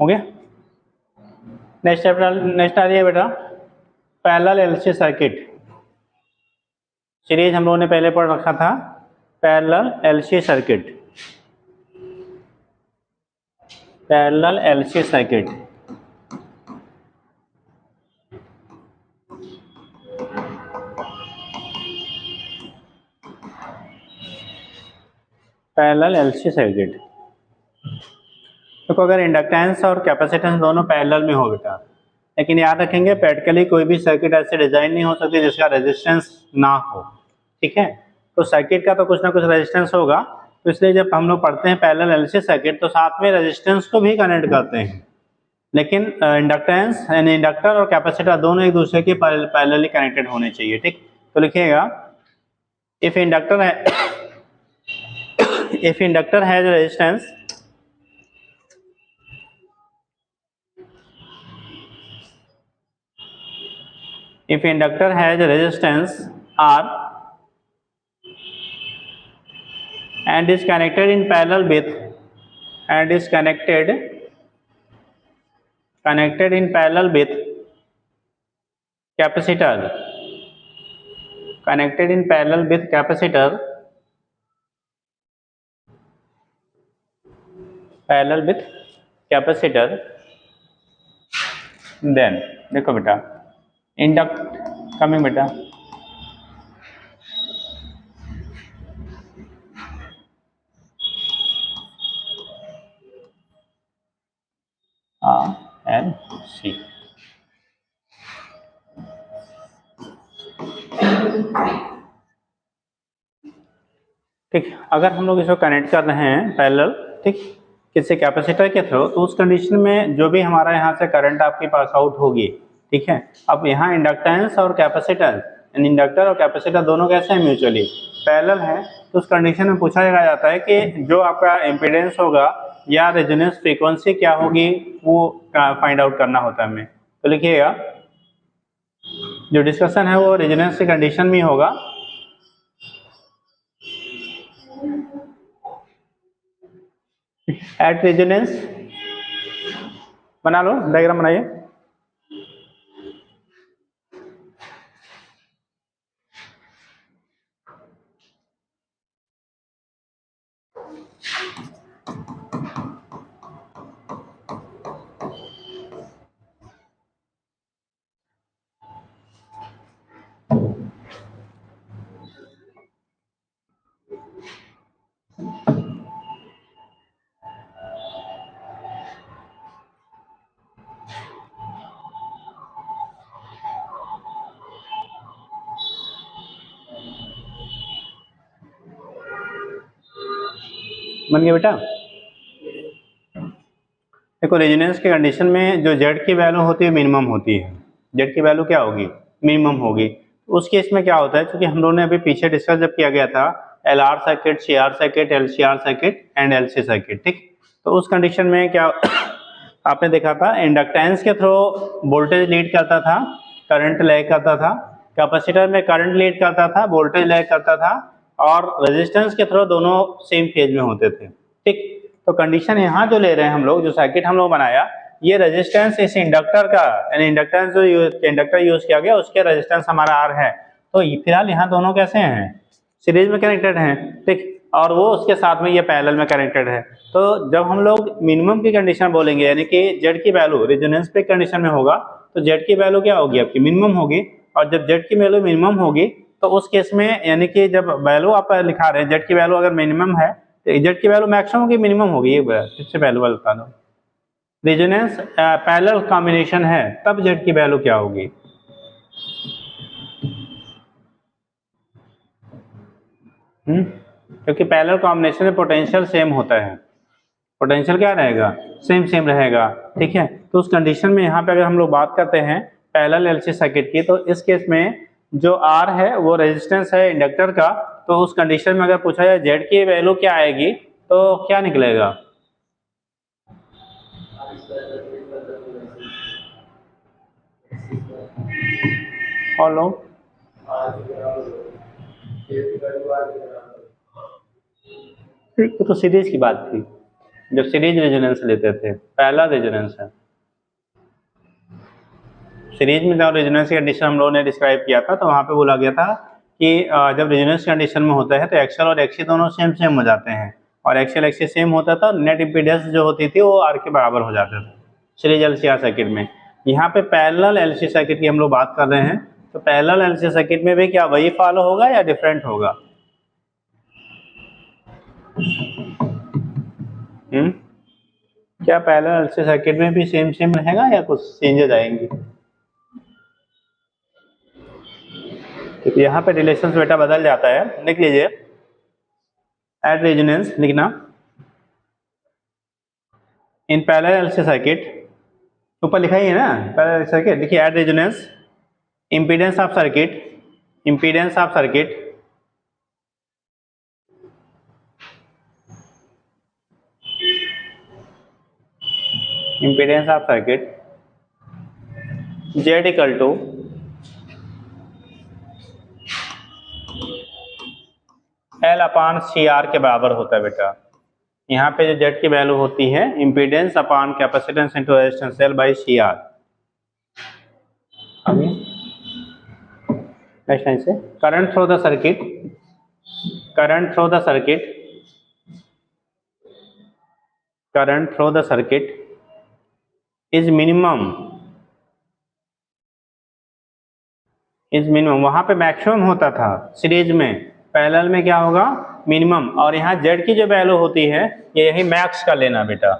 हो गया। नेक्स्ट आ रही है बेटा पैरेलल एलसी सर्किट। सीरीज हम लोगों ने पहले पढ़ रखा था parallel LC circuit. Parallel LC circuit parallel LC circuit. तो अगर इंडक्टेंस और कैपेसिटेंस दोनों पैरेलल में हो बेटा, लेकिन याद रखेंगे प्रैक्टिकली कोई भी सर्किट ऐसे डिजाइन नहीं हो सकती जिसका रेजिस्टेंस ना हो, ठीक है। तो सर्किट का तो कुछ ना कुछ रेजिस्टेंस होगा, तो इसलिए जब हम लोग पढ़ते हैं पैरेलल एलसी सर्किट तो साथ में रेजिस्टेंस को भी कनेक्ट करते हैं, लेकिन इंडक्टेंस यानी इंडक्टर और कैपेसिटर दोनों एक दूसरे के पैरेलली कनेक्टेड होने चाहिए, ठीक। तो लिखिएगा if inductor has resistance if inductor has resistance R and is connected in parallel with capacitor then देखो बेटा कमिंग बेटा and C। ठीक, अगर हम लोग इसको कनेक्ट कर रहे हैं पैरेलल, ठीक, किसी कैपेसिटर के थ्रू, तो उस कंडीशन में जो भी हमारा यहाँ से करंट आपकी पास आउट होगी, ठीक है। अब यहाँ इंडक्टेंस और कैपेसिटर, इंडक्टर और कैपेसिटर दोनों कैसे हैं, म्यूचुअली पैरेलल है, तो उस कंडीशन में पूछा जाता है कि जो आपका इम्पीडेंस होगा या रेजोनेंस फ्रीक्वेंसी क्या होगी वो फाइंड आउट करना होता है हमें। तो लिखिएगा जो डिस्कशन है वो रेजोनेंस की कंडीशन में होगा। एट रेजोनेंस बना लो, डायग्राम बनाइए। बन गया बेटा। देखो रेजोनेंस के कंडीशन में जो जेड की वैल्यू होती है मिनिमम होती है। जेड की वैल्यू क्या होगी, मिनिमम होगी। उस केस में क्या होता है, क्योंकि हम लोगों ने अभी पीछे डिस्कस जब किया गया था L R circuit, C R circuit, L C R circuit and L C circuit, ठीक। तो उस कंडीशन में क्या आपने देखा था इंडक्टेंस के थ्रू वोल्टेज लीड करता था, करंट लैग करता था, कैपेसिटर में करंट लीड करता था, वोल्टेज लैग करता था, और रेजिस्टेंस के थ्रू दोनों सेम फेज में होते थे, ठीक। तो कंडीशन यहाँ जो ले रहे हैं हम लोग, जो सर्किट हम लोग बनाया, ये रेजिस्टेंस इस इंडक्टर का यानी इंडक्टेंस जो इंडक्टर यूज किया गया उसके रेजिस्टेंस हमारा आर है। तो फिलहाल यहाँ दोनों कैसे हैं, सीरीज में कनेक्टेड हैं, ठीक, और वो उसके साथ में ये पैरेलल में कनेक्टेड है। तो जब हम लोग मिनिमम की कंडीशन बोलेंगे यानी कि जेड की वैल्यू रेजोनेंस पे कंडीशन में होगा, तो जेड की वैल्यू क्या होगी आपकी, मिनिमम होगी। और जब जेड की वैल्यू मिनिमम होगी तो उस केस में यानी कि जब वैल्यू आप लिखा रहे हैं जेड की वैल्यू अगर मिनिमम है तो जेड की वैल्यू मैक्सिमम होगी मिनिमम होगी, ये फिर से वैल्यू बता दो। रेजोनेंस पैरेलल कॉम्बिनेशन है तब जेड की वैल्यू क्या होगी, क्योंकि पैरेलल कॉम्बिनेशन में पोटेंशियल सेम होता है, पोटेंशियल क्या रहेगा, सेम रहेगा, ठीक है। तो उस कंडीशन में यहाँ पे अगर हम लोग बात करते हैं पैरेलल एलसी सर्किट की, तो इस केस में जो आर है वो रेजिस्टेंस है इंडक्टर का, तो उस कंडीशन में अगर पूछा जाए जेड की वैल्यू क्या आएगी तो क्या निकलेगा, और लोग तो सीरीज की बात थी, जब सीरीज रेजोनेंस लेते थे, पहला रेजोनेंस है। सीरीज में जब रेजोनेंस कंडीशन हम लोगों ने डिस्क्राइब किया था तो वहाँ पे बोला गया था कि जब रेजोनेंस कंडीशन में होता है तो एक्सएल और एक्सी दोनों सेम सेम हो जाते हैं, और एक्सएल एक्सी सेम होता था, नेट इम्पीडेंस जो होती थी वो आर के बराबर हो जाता था सीरीज एलसीआर सर्किट में। यहाँ पे पैरेलल एलसी सर्किट की हम लोग बात कर रहे हैं, तो पैरेलल एलसी सर्किट में भी क्या वही फॉलो होगा या डिफरेंट होगा? क्या पैरेलल एलसी सर्किट में भी सेम सेम रहेगा या कुछ चेंजेस आएंगे? तो यहाँ पे रिलेशंस बेटा बदल जाता है, लिख लीजिए एट रेजोनेंस लिखना इन पैरेलल एलसी सर्किट, ऊपर लिखा ही है ना पैरेलल सर्किट, देखिए at resonance impedance of circuit, impedance of circuit impedance of circuit Z equal to L upon CR के बराबर होता है बेटा। यहाँ पे जो Z की वैल्यू होती है impedance upon capacitance into resistance L by CR। Next line से current through the circuit, current through the circuit, current through the circuit is minimum, is minimum. वहां पे मैक्सिमम होता था सीरीज में, पैरेलल में क्या होगा मिनिमम, और यहाँ Z की जो वैल्यू होती है ये यही मैक्स का लेना बेटा।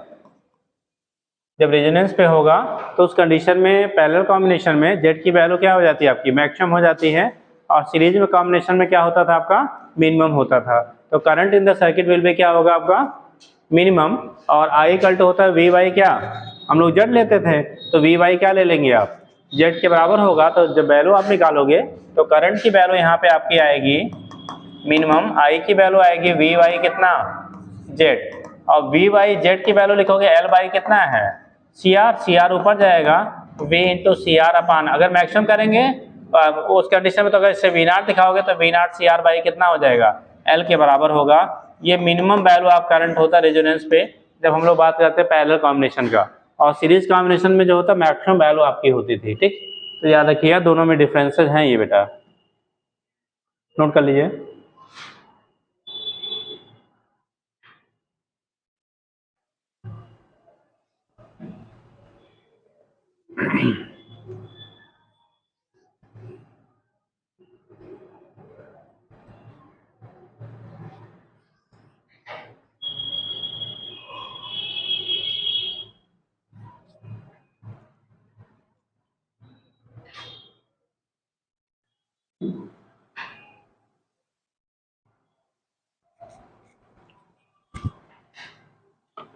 जब रेजोनेंस पे होगा तो उस कंडीशन में पैरेलल कॉम्बिनेशन में Z की वैल्यू क्या हो जाती है आपकी मैक्सिमम हो जाती है, और सीरीज में कॉम्बिनेशन में क्या होता था आपका मिनिमम होता था। तो current in the circuit will भी क्या होगा आपका मिनिमम, और I इक्वल टू होता है V बाई क्या, हम लोग Z लेते थे तो V बाई क्या ले लेंगे आप Z के बराबर होगा। तो जब वैल्यू आप निकालोगे तो करंट की वैल्यू यहाँ पे आपकी आएगी मिनिमम, I की वैल्यू आएगी V बाई कितना Z, और V बाई Z की वैल्यू लिखोगे L बाई कितना है CR, CR ऊपर जाएगा V इंटू CR अपान, अगर मैक्सिमम करेंगे उस कंडीशन में तो अगर इससे V0 दिखाओगे तो V0 CR बाई कितना हो जाएगा L के बराबर होगा। ये मिनिमम वैल्यू आप करंट होता है रेजोनेंस पे जब हम लोग बात करते हैं पैरेलल कॉम्बिनेशन का, और सीरीज कॉम्बिनेशन में जो होता मैक्सिमम वैल्यू आपकी होती थी। ठीक, तो याद रखिए दोनों में डिफरेंसेस हैं ये बेटा, नोट कर लीजिए।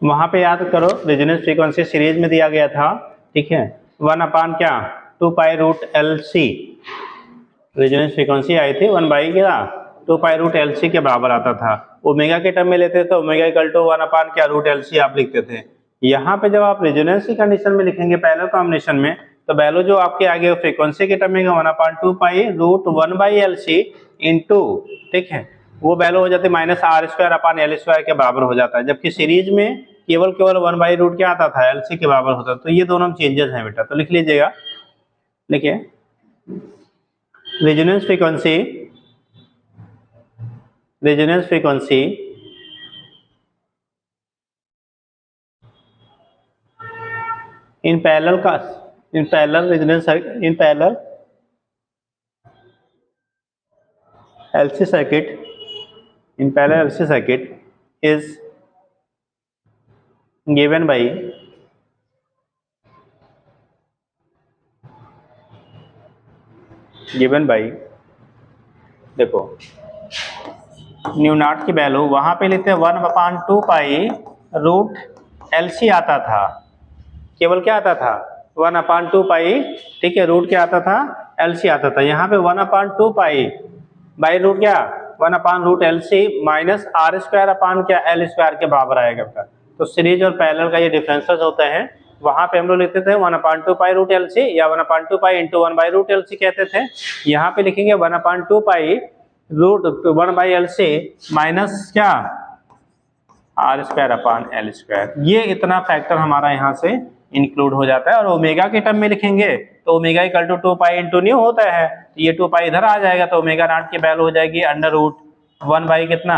वहां पे याद करो रेजोनेंस फ्रीक्वेंसी सीरीज में दिया गया था, ठीक है 1 अपान क्या 2 pi root LC, resonance frequency आई थी 1 बाई क्या 2 पाई रूट LC के बराबर आता था। ओमेगा के टर्म में लेते तो ओमेगा इक्वल टू 1 अपान क्या रूट LC आप लिखते थे। यहाँ पे जब आप रेजोनेंस की कंडीशन में लिखेंगे पैरेलल कॉम्बिनेशन में तो वैल्यू जो आपके आगे फ्रीक्वेंसी के टर्म में 1 upon 2 pi root 1 by LC into, ठीक है वो वैल्यू हो जाती है minus R square upon L square के बराबर हो जाता है, जबकि सीरीज में केवल 1 बाई रूट क्या आता था LC के बराबर होता था। तो ये दोनों चेंजेस हैं बेटा, तो लिख लीजिएगा, लिखिए resonance frequency, resonance frequency in parallel का, in parallel resonance, in parallel LC circuit, in parallel LC circuit is given by देखो न्यू नॉट की वैल्यू वहां पे लेते हैं 1 अपान 2 पाई रूट LC आता था, केवल क्या आता था 1 अपान 2 पाई, ठीक है रूट क्या आता था LC आता था। यहाँ पे 1 अपान 2 पाई बाई रूट क्या 1 upon root LC minus R square upon क्या L स्क्वायर के बराबर आएगा बेटा। तो सीरीज और पैरेलल का ये डिफरेंसेस होते हैं। वहां पे हम लोग लिखते थे 1 अपान 2 पाई रूट LC या 1 upon 2 pi into 1 by root LC कहते थे। यहाँ पे लिखेंगे 1 upon 2 pi root 1 by LC minus क्या R square upon L square, ये इतना फैक्टर हमारा यहाँ से इंक्लूड हो जाता है। और ओमेगा के टर्म में लिखेंगे तो omega equal to 2 pi into nu होता है, तो ये 2 पाई इधर आ जाएगा, तो ओमेगा नॉट की वैल्यू हो जाएगी अंडर रूट 1 बाई कितना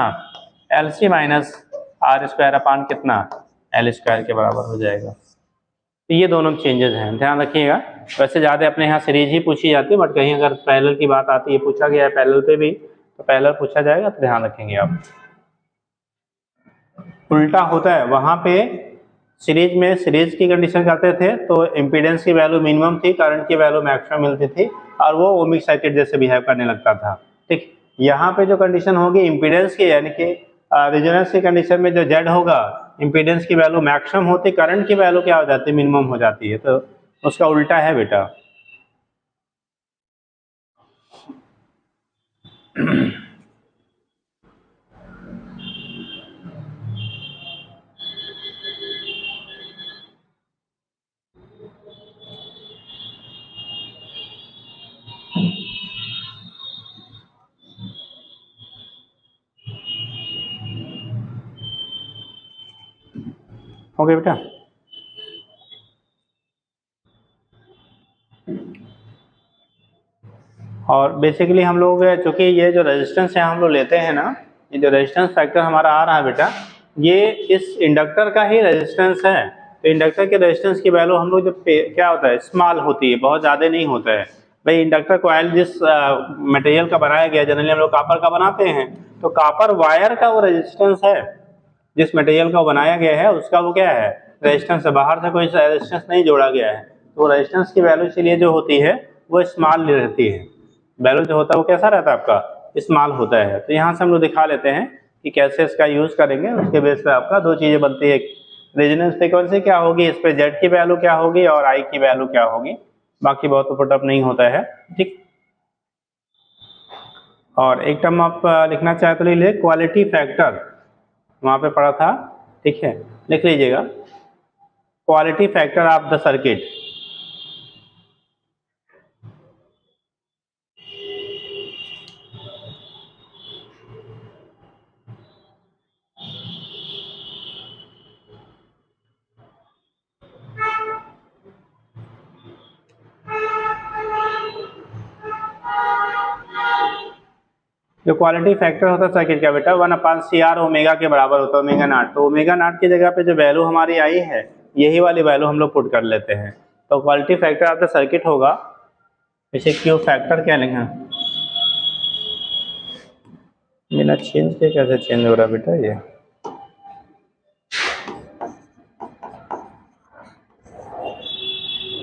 L C minus R square upon कितना एल स्क्वायर के बराबर हो जाएगा। तो ये दोनों चेंजेस हैं, ध्यान रखिएगा। वैसे ज़्यादा अपने यहाँ सीरीज ही पूछी जाती है, बट कहीं अगर पैरेलल की बात आती है, पूछा गया है पैरेलल पे भी, तो पैरेलल पूछा जाएगा तो ध्यान रखेंगे आप। उल्टा होता है, वहाँ पे सीरीज में सीरीज की कंडीशन करते थे तो इम्पीडेंस की वैल्यू मिनिमम थी, करंट की वैल्यू मैक्सिमम मिलती थी, और वो ओमिक सर्किट जैसे बिहेव करने लगता था। ठीक, यहाँ पे जो कंडीशन होगी इम्पीडेंस की, यानी कि रेजोनेंस की कंडीशन में जो जेड होगा, इम्पीडेंस की वैल्यू मैक्सिमम होती, करंट की वैल्यू क्या हो जाती है, मिनिमम हो जाती है। तो उसका उल्टा है बेटा। ओके बेटा, और बेसिकली हम लोग चूँकि ये जो रेजिस्टेंस है हम लोग लेते हैं ना, ये जो रेजिस्टेंस फैक्टर हमारा आ रहा है बेटा, ये इस इंडक्टर का ही रेजिस्टेंस है। तो इंडक्टर के रेजिस्टेंस की वैल्यू हम लोग जब क्या होता है, स्मॉल होती है, बहुत ज़्यादा नहीं होता है। भाई इंडक्टर कॉइल जिस मटेरियल का बनाया गया, जनरली हम लोग कापर का बनाते हैं, तो कापर वायर का वो रेजिस्टेंस है, जिस मटेरियल का बनाया गया है उसका वो क्या है, रेजिस्टेंस है, बाहर से कोई रेजिस्टेंस नहीं जोड़ा गया है। तो रेजिस्टेंस की वैल्यू इसलिए जो होती है वो स्मॉल रहती है, वैल्यू जो होता है वो कैसा रहता है आपका, स्मॉल होता है। तो यहाँ से हम लोग दिखा लेते हैं कि कैसे इसका यूज करेंगे। उसके बेस पे आपका दो चीजें बनती है, रेजोनेंस फ्रीक्वेंसी क्या होगी, इस पे जेड की वैल्यू क्या होगी और आई की वैल्यू क्या होगी, बाकी बहुत पुटअप नहीं होता है। ठीक, और एक टर्म आप लिखना चाहे तो लिख लीजिए, क्वालिटी फैक्टर, वहाँ पे पढ़ा था, ठीक है, लिख लीजिएगा, quality factor of the circuit. जो क्वालिटी फैक्टर होता है सर्किट का बेटा 1/CR ओमेगा के बराबर होता है, ओमेगा नॉट। तो ओमेगा नॉट की जगह पे जो वैल्यू हमारी आई है, यही वाली वैल्यू हम लोग पुट कर लेते हैं। तो quality factor of the circuit होगा, इसे क्यू फैक्टर क्या लिखें, बिना चेंज के कैसे चेंज हो रहा है बेटा,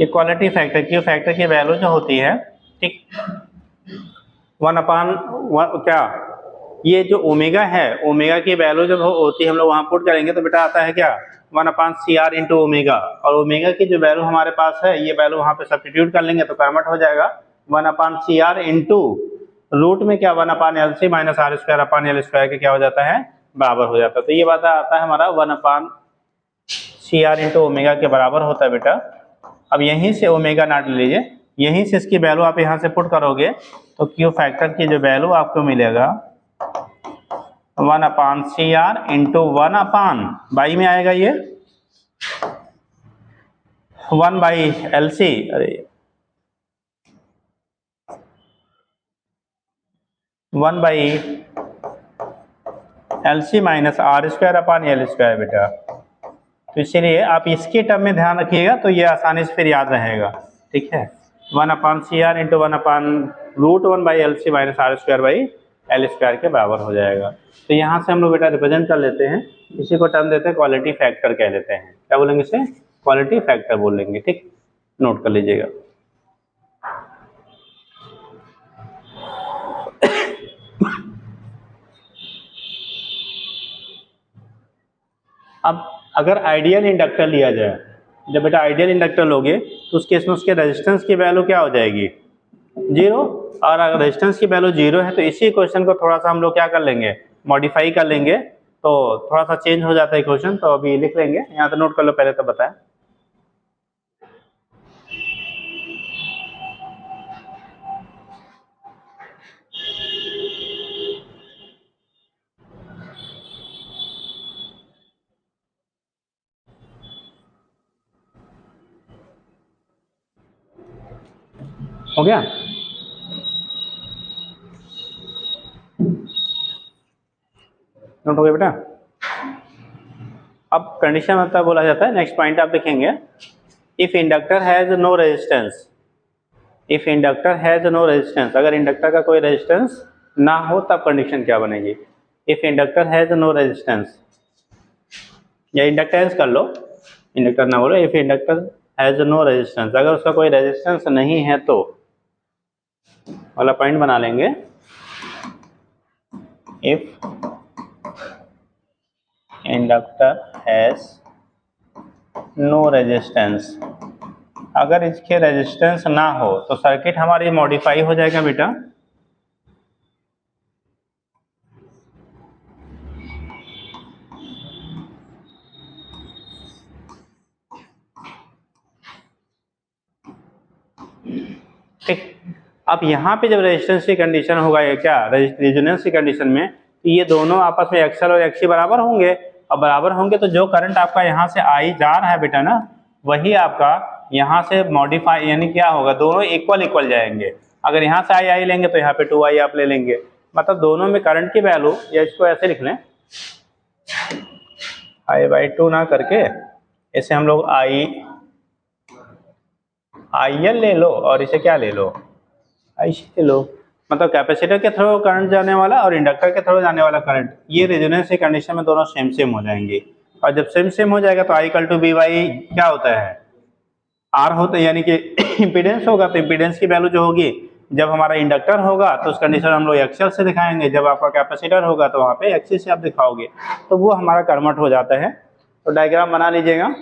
ये क्वालिटी फैक्टर, क्यू फैक्टर की वैल्यू जो होती है, ठीक, 1/, क्या, ये जो ओमेगा है, ओमेगा की वैल्यू जब होती है हम लोग वहाँ पुट करेंगे तो बेटा आता है क्या, 1/CR इंटू ओमेगा। और ओमेगा की जो वैल्यू हमारे पास है, ये वैल्यू वहाँ पे सब्स्टिट्यूट कर लेंगे तो कन्वर्ट हो जाएगा 1/CR इंटू रूट में क्या 1/LC minus R square upon L square के क्या हो जाता है, बराबर हो जाता है। तो ये बात आता है हमारा 1/CR इंटू ओमेगा के बराबर होता है बेटा। अब यहीं से ओमेगा नॉट ले लीजिए, यहीं से इसकी वैल्यू आप यहाँ से पुट करोगे तो क्यू फैक्टर की जो वैल्यू आपको मिलेगा 1/CR इंटू 1/, में आएगा ये 1/LC, अरे 1/LC minus R square upon L square बेटा। तो इसीलिए आप इसके टर्म में ध्यान रखिएगा तो ये आसानी से फिर याद रहेगा, ठीक है। 1/CR into 1/√1/LC minus R square by L square के बराबर हो जाएगा। तो यहाँ से हम लोग बेटा रिप्रेजेंट कर लेते हैं, इसी को टर्म देते हैं क्वालिटी फैक्टर कह लेते हैं। क्या बोलेंगे इसे, क्वालिटी फैक्टर बोलेंगे, ठीक, नोट कर लीजिएगा। अब अगर आइडियल इंडक्टर लिया जाए, जब बेटा आइडियल इंडक्टर लोगे तो उस केस में उसके रेजिस्टेंस की वैल्यू क्या हो जाएगी, 0। और अगर रेजिस्टेंस की वैल्यू 0 है तो इसी क्वेश्चन को थोड़ा सा हम लोग क्या कर लेंगे, मॉडिफाई कर लेंगे, तो थोड़ा सा चेंज हो जाता है क्वेश्चन। तो अभी लिख लेंगे, यहाँ तो नोट कर लो, पहले तो बताएं। हो गया? नोट हो गया बेटा? अब कंडीशन मतलब बोला जाता है, नेक्स्ट पॉइंट आप लिखेंगे, if inductor has no resistance, if inductor has no resistance, अगर इंडक्टर का कोई रेजिस्टेंस ना हो तब कंडीशन क्या बनेगी? If inductor has no resistance, या इंडक्टेंस कर लो, इंडक्टर ना बोलो, if inductor has no resistance, अगर उसका कोई रेजिस्टेंस नहीं है तो वाला पॉइंट बना लेंगे, if inductor has no resistance, अगर इसके रेजिस्टेंस ना हो तो सर्किट हमारी मॉडिफाई हो जाएगा बेटा, ठीक। अब यहाँ पे जब रेजिस्टेंस की कंडीशन होगा, ये क्या रेजोनेंस की कंडीशन में, तो ये दोनों आपस में एक्सएल और एक्सी बराबर होंगे, और बराबर होंगे तो जो करंट आपका यहाँ से आई जा रहा है बेटा ना, वही आपका यहाँ से मॉडिफाई, यानी क्या होगा, दोनों इक्वल इक्वल जाएंगे। अगर यहाँ से आई लेंगे तो यहाँ पे 2i आप ले लेंगे, मतलब दोनों में करंट की वैल्यू, या इसको ऐसे लिख लें, i/2 ना करके इसे हम लोग IL ले लो, और इसे क्या ले लो, IC ले लो, मतलब कैपेसिटर के थ्रू करंट जाने वाला और इंडक्टर के थ्रू जाने वाला करंट, ये रेजोनेंस की कंडीशन में दोनों सेम सेम हो जाएंगे। और जब सेम सेम हो जाएगा तो I = BY क्या होता है, R होता है, यानी कि इम्पीडेंस होगा, तो इम्पीडेंस की वैल्यू जो होगी, जब हमारा इंडक्टर होगा तो उस कंडीशन हम लोग एक्सल से दिखाएंगे, जब आपका कैपेसिटर होगा तो वहाँ पे एक्सिस से आप दिखाओगे, तो वो हमारा कन्वर्ट हो जाता है। तो डायग्राम बना लीजिएगा,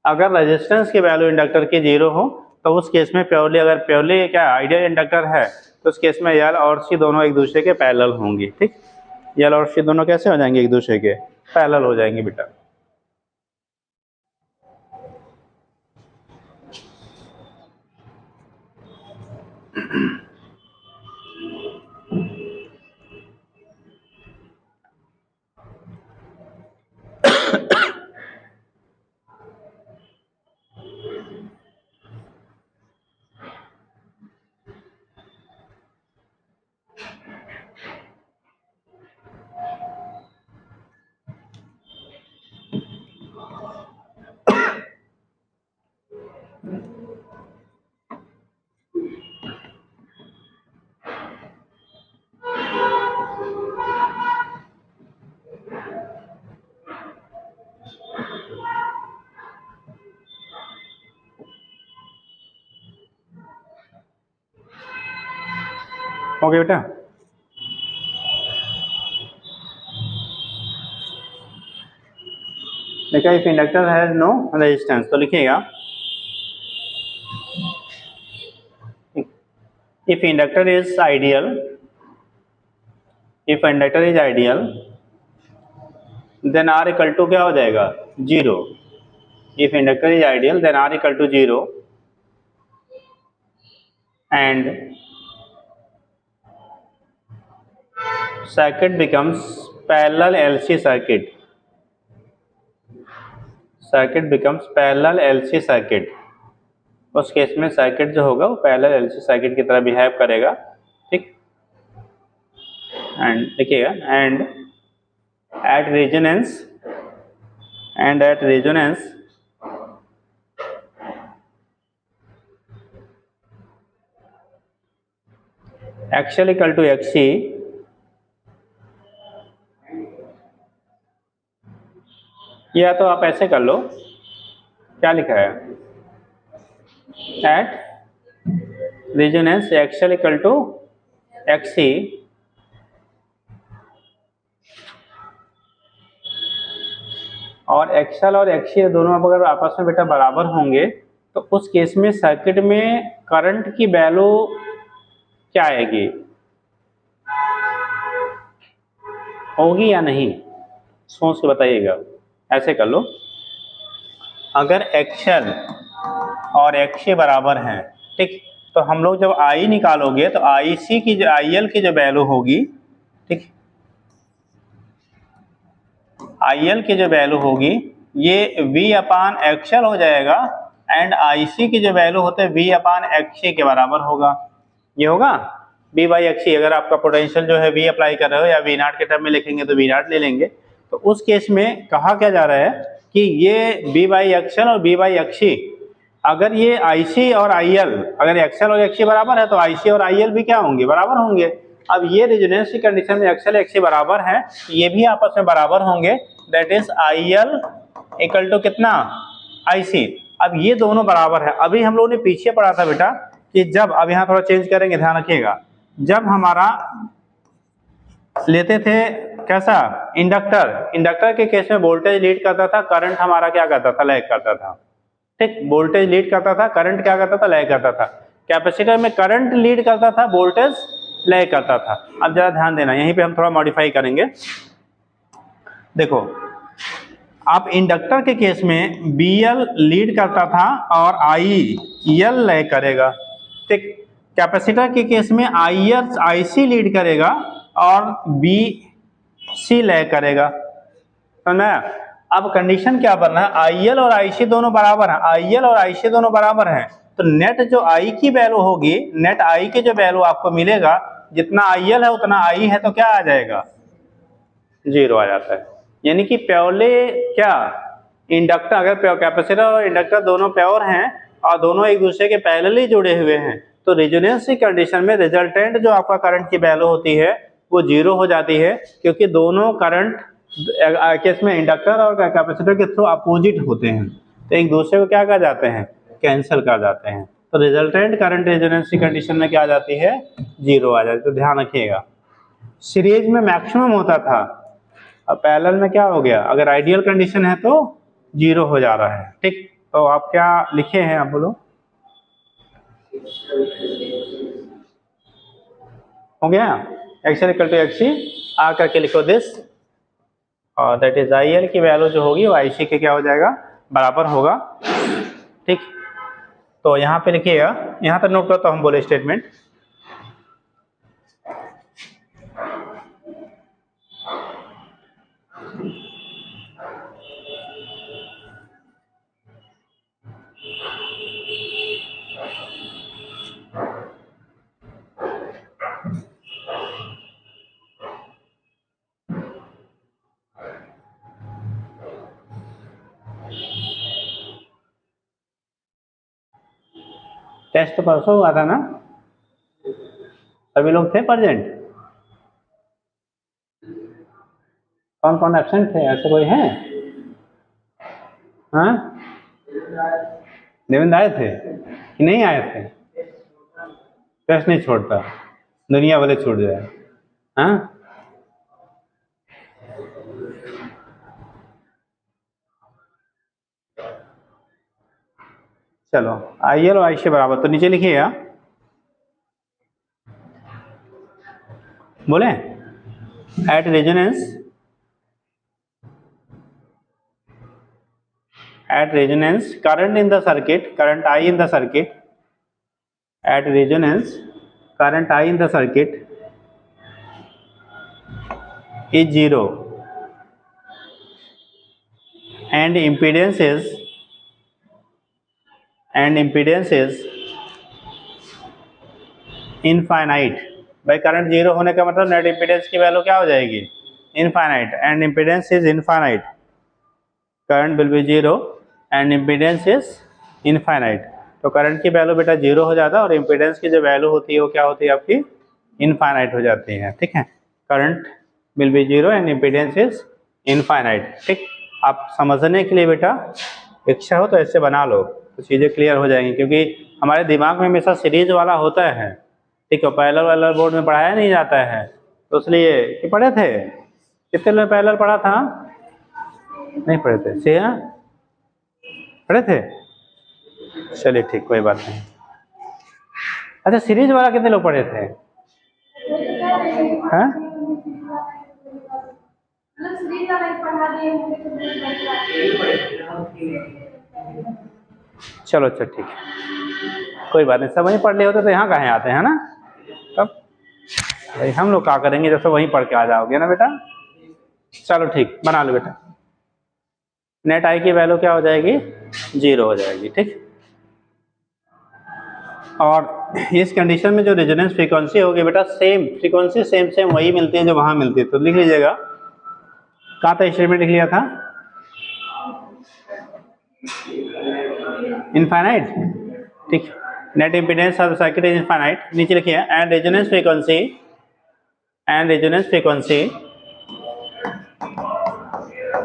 अगर रेजिस्टेंस की वैल्यू इंडक्टर की 0 हो तो उस केस में प्योरली, अगर प्योरली क्या आइडियल इंडक्टर है तो उस केस में L और C दोनों एक दूसरे के पैरेलल होंगी, ठीक। L और C दोनों कैसे हो जाएंगे, एक दूसरे के पैरेलल हो जाएंगे बेटा। ओके बेटा, देखिए if inductor has no resistance, तो लिखिएगा if inductor is ideal, if inductor is ideal then R = क्या हो जाएगा, 0। If inductor is ideal then R = 0 and circuit becomes parallel LC circuit, circuit becomes parallel LC circuit, उस case में circuit जो होगा वो पैरेलल LC सर्किट की तरह बिहेव करेगा, ठीक। एंड देखिएगा, and at resonance XL = XC, या तो आप ऐसे कर लो, क्या लिखा है, एट रेजोनेंस XL = XC और XL और XC दोनों अगर आपस में बेटा बराबर होंगे तो उस केस में सर्किट में करंट की वैल्यू क्या आएगी, होगी या नहीं, सोच के बताइएगा। ऐसे कर लो, अगर XL और XC बराबर हैं, ठीक, तो हम लोग जब I निकालोगे तो IC की जो IL की जो वैल्यू होगी, ठीक, IL की जो वैल्यू होगी ये V/XL हो जाएगा, एंड IC की जो वैल्यू होते हैं V अपान XC के बराबर होगा। ये होगा V बाई XC। अगर आपका पोटेंशियल जो है V अप्लाई कर रहे हो या V नॉट के टर्म में लिखेंगे तो V नॉट ले लेंगे। तो उस केस में कहा क्या जा रहा है कि ये V बाई XL और V बाई XC, अगर ये IC और IL, अगर XL और XC बराबर है तो IC और IL भी क्या होंगे, बराबर होंगे। अब ये रेजोनेंस की कंडीशन में XL XC बराबर है, ये भी आपस में बराबर होंगे, that is IL equal to कितना, IC। अब ये दोनों बराबर है। अभी हम लोगों ने पीछे पढ़ा था बेटा कि जब, अब यहाँ थोड़ा चेंज करेंगे, ध्यान रखिएगा, जब हमारा लेते थे कैसा इंडक्टर, इंडक्टर के केस में वोल्टेज लीड करता था, करंट हमारा क्या करता था, लैग करता था। ठीक, वोल्टेज लीड करता था, करंट क्या करता था, लैग करता था। कैपेसिटर में करंट लीड करता था, वोल्टेज लैग करता था। अब जरा ध्यान देना, यहीं पे हम थोड़ा मॉडिफाई करेंगे। देखो, आप इंडक्टर के केस में BL लीड करता था और IL लैग करेगा। ठीक, कैपेसिटर के केस में IC लीड करेगा और BC लैग करेगा। समझा? अब कंडीशन क्या बनना है, IL और IC दोनों बराबर हैं, IL और IC दोनों बराबर हैं, तो नेट जो I की वैल्यू होगी, नेट I की जो वैल्यू आपको मिलेगा, जितना IL है उतना I है, तो क्या आ जाएगा, 0 आ जाता है। यानी कि प्योरली क्या, इंडक्टर, अगर कैपेसिटर और इंडक्टर दोनों प्योर हैं और दोनों एक दूसरे के पैरेलली जुड़े हुए हैं, तो रेजोनेंस की कंडीशन में रिजल्टेंट जो आपका करंट की वैल्यू होती है वो 0 हो जाती है, क्योंकि दोनों करंट केस में इंडक्टर और कैपेसिटर के थ्रू अपोजिट होते हैं, तो एक दूसरे को क्या कर जाते हैं, कैंसिल कर जाते हैं। तो रिजल्टेंट करंट रेजोनेंस की कंडीशन में क्या आ जाती है, 0 आ जाती है। तो ध्यान रखिएगा, सीरीज में मैक्सिमम होता था, अब पैरेलल में क्या हो गया, अगर आइडियल कंडीशन है तो 0 हो जा रहा है। ठीक, तो आप क्या लिखे हैं, आप बोलो, हो गया, XL इक्वल टू XC आ करके लिखो दिस, और दैट इज IL की वैल्यू जो होगी वो IC के क्या हो जाएगा, बराबर होगा। ठीक, तो यहाँ पे लिखिएगा, यहाँ तक नोट करो तो हम बोले स्टेटमेंट, टेस्ट तो परसों हुआ था ना, सभी लोग थे प्रेजेंट, कौन कौन एब्सेंट थे, ऐसे कोई है? हाँ, देवेंद्र आए थे कि नहीं आए थे? टेस्ट नहीं छोड़ता, दुनिया भले छूट जाए। हाँ, चलो, IL और IC बराबर, तो नीचे लिखिएगा, बोले at resonance, at resonance current in the circuit, current I in the circuit, at resonance current I in the circuit is 0 and impedance is infinite। भाई करंट 0 होने का मतलब नेट इम्पीडेंस की वैल्यू क्या हो जाएगी, infinite, and impedance is infinite, current will be 0 and impedance is infinite. तो current की वैल्यू बेटा 0 हो जाता है और इम्पीडेंस की जो वैल्यू होती है वो क्या होती है आपकी, इनफाइनाइट हो जाती है। ठीक है, current will be 0 and impedance is infinite. ठीक, आप समझने के लिए बेटा इच्छा हो तो ऐसे बना लो तो चीज़ें क्लियर हो जाएंगी, क्योंकि हमारे दिमाग में हमेशा सीरीज वाला होता है। ठीक है, पैरेलल वाला बोर्ड में पढ़ाया नहीं जाता है, तो इसलिए कि पढ़े थे, कितने लोग पैरेलल पढ़ा था, नहीं पढ़े थे, से पढ़े थे, चलिए ठीक, कोई बात नहीं। अच्छा, सीरीज वाला कितने लोग पढ़े थे, हैं? चलो अच्छा ठीक है, कोई बात नहीं, सब वहीं पढ़ लिए होते तो यहाँ कहाँ आते हैं ना, तब भाई हम लोग क्या करेंगे जब सब वहीं पढ़ के आ जाओगे ना बेटा। चलो ठीक, बना लो बेटा, नेट आई की वैल्यू क्या हो जाएगी, 0 हो जाएगी। ठीक, और इस कंडीशन में जो रेजोनेंस फ्रीक्वेंसी होगी बेटा सेम फ्रीक्वेंसी सेम वही मिलती है जो वहाँ मिलती है। तो लिख लीजिएगा, कहाँ था स्टेटमेंट लिख लिया था, इनफाइनाइट, ठीक। Net impedance of circuit is infinite, नीचे लिखिए and resonance frequency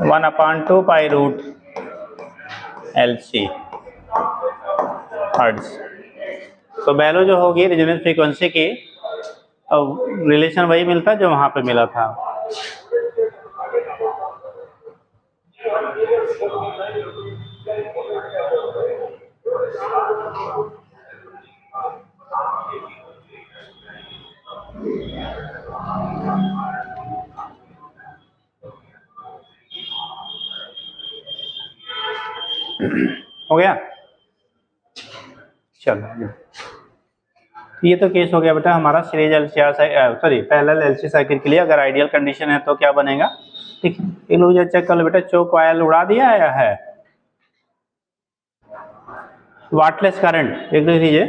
1/2 pi root LC hertz. तो वैल्यू जो होगी रेजोनेंस फ्रीक्वेंसी की रिलेशन वही मिलता जो वहां पे मिला था। हो गया, चलो ये तो केस हो गया बेटा हमारा series LCR sorry parallel LC circuit के लिए। अगर आइडियल कंडीशन है तो क्या बनेगा, ठीक। ये लोग चेक कर लो बेटा, चोक वायर उड़ा दिया है वाटलेस करंट एक लिख लीजिए,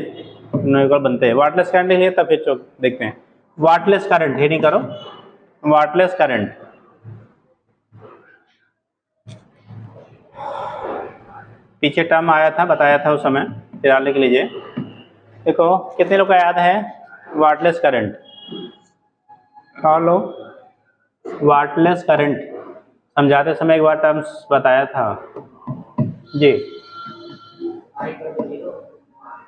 बनते हैं वाटलेस करंट लिख लिया तब फिर चोक देखते हैं। वाटलेस करंट ही नहीं करो, वाटलेस करंट पीछे टर्म आया था बताया था उस समय, फिर लिख लीजिए। देखो कितने लोग का याद है वाटलेस करंट, और लो वाटलेस करंट समझाते समय एक बार टर्म्स बताया था जी।